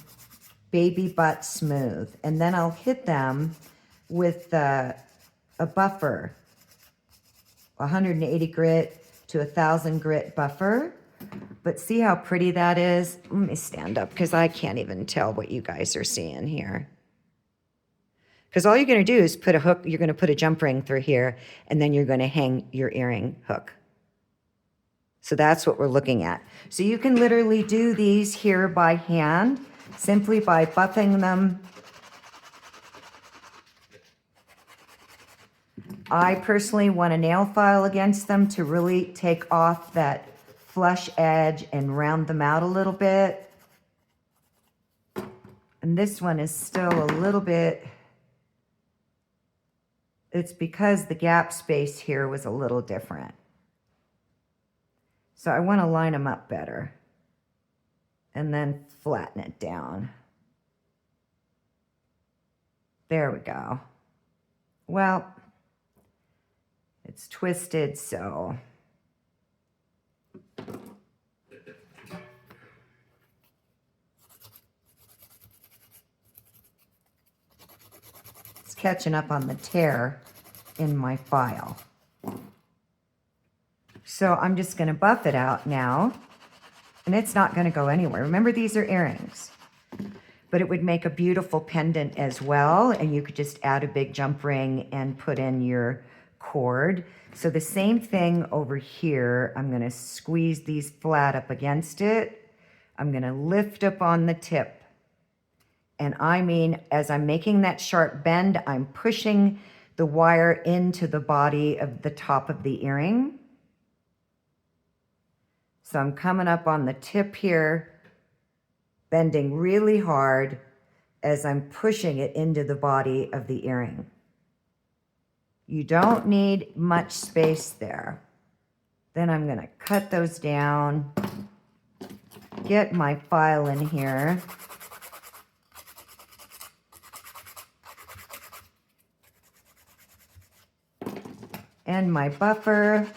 S1: baby butt smooth. And then I'll hit them with a buffer, 180 grit to 1,000 grit buffer. But see how pretty that is? Let me stand up because I can't even tell what you guys are seeing here. Because all you're going to do is put a hook, you're going to put a jump ring through here, and then you're going to hang your earring hook. So that's what we're looking at. So you can literally do these here by hand, simply by buffing them. I personally want a nail file against them to really take off that flush edge and round them out a little bit. And this one is still a little bit, it's because the gap space here was a little different. So I want to line them up better and then flatten it down. There we go. Well, it's twisted, so it's catching up on the tear in my file. So I'm just going to buff it out now, and it's not going to go anywhere. Remember, these are earrings, but it would make a beautiful pendant as well, and you could just add a big jump ring and put in your cord. So the same thing over here. I'm going to squeeze these flat up against it. I'm going to lift up on the tip. And I mean, as I'm making that sharp bend, I'm pushing the wire into the body of the top of the earring. So I'm coming up on the tip here, bending really hard as I'm pushing it into the body of the earring. You don't need much space there. Then I'm going to cut those down, get my file in here. and my buffer.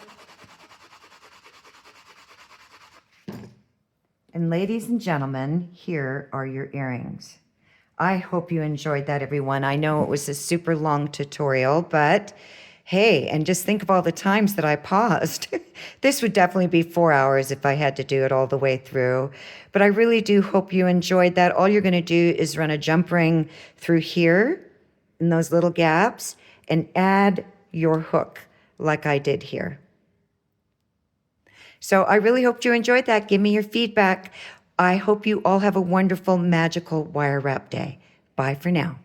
S1: And ladies and gentlemen, here are your earrings. I hope you enjoyed that, everyone. I know it was a super long tutorial, but hey, and just think of all the times that I paused. This would definitely be 4 hours if I had to do it all the way through. But I really do hope you enjoyed that. All you're going to do is run a jump ring through here in those little gaps and add your hook like I did here. So I really hope you enjoyed that. Give me your feedback. I hope you all have a wonderful, magical wire wrap day. Bye for now.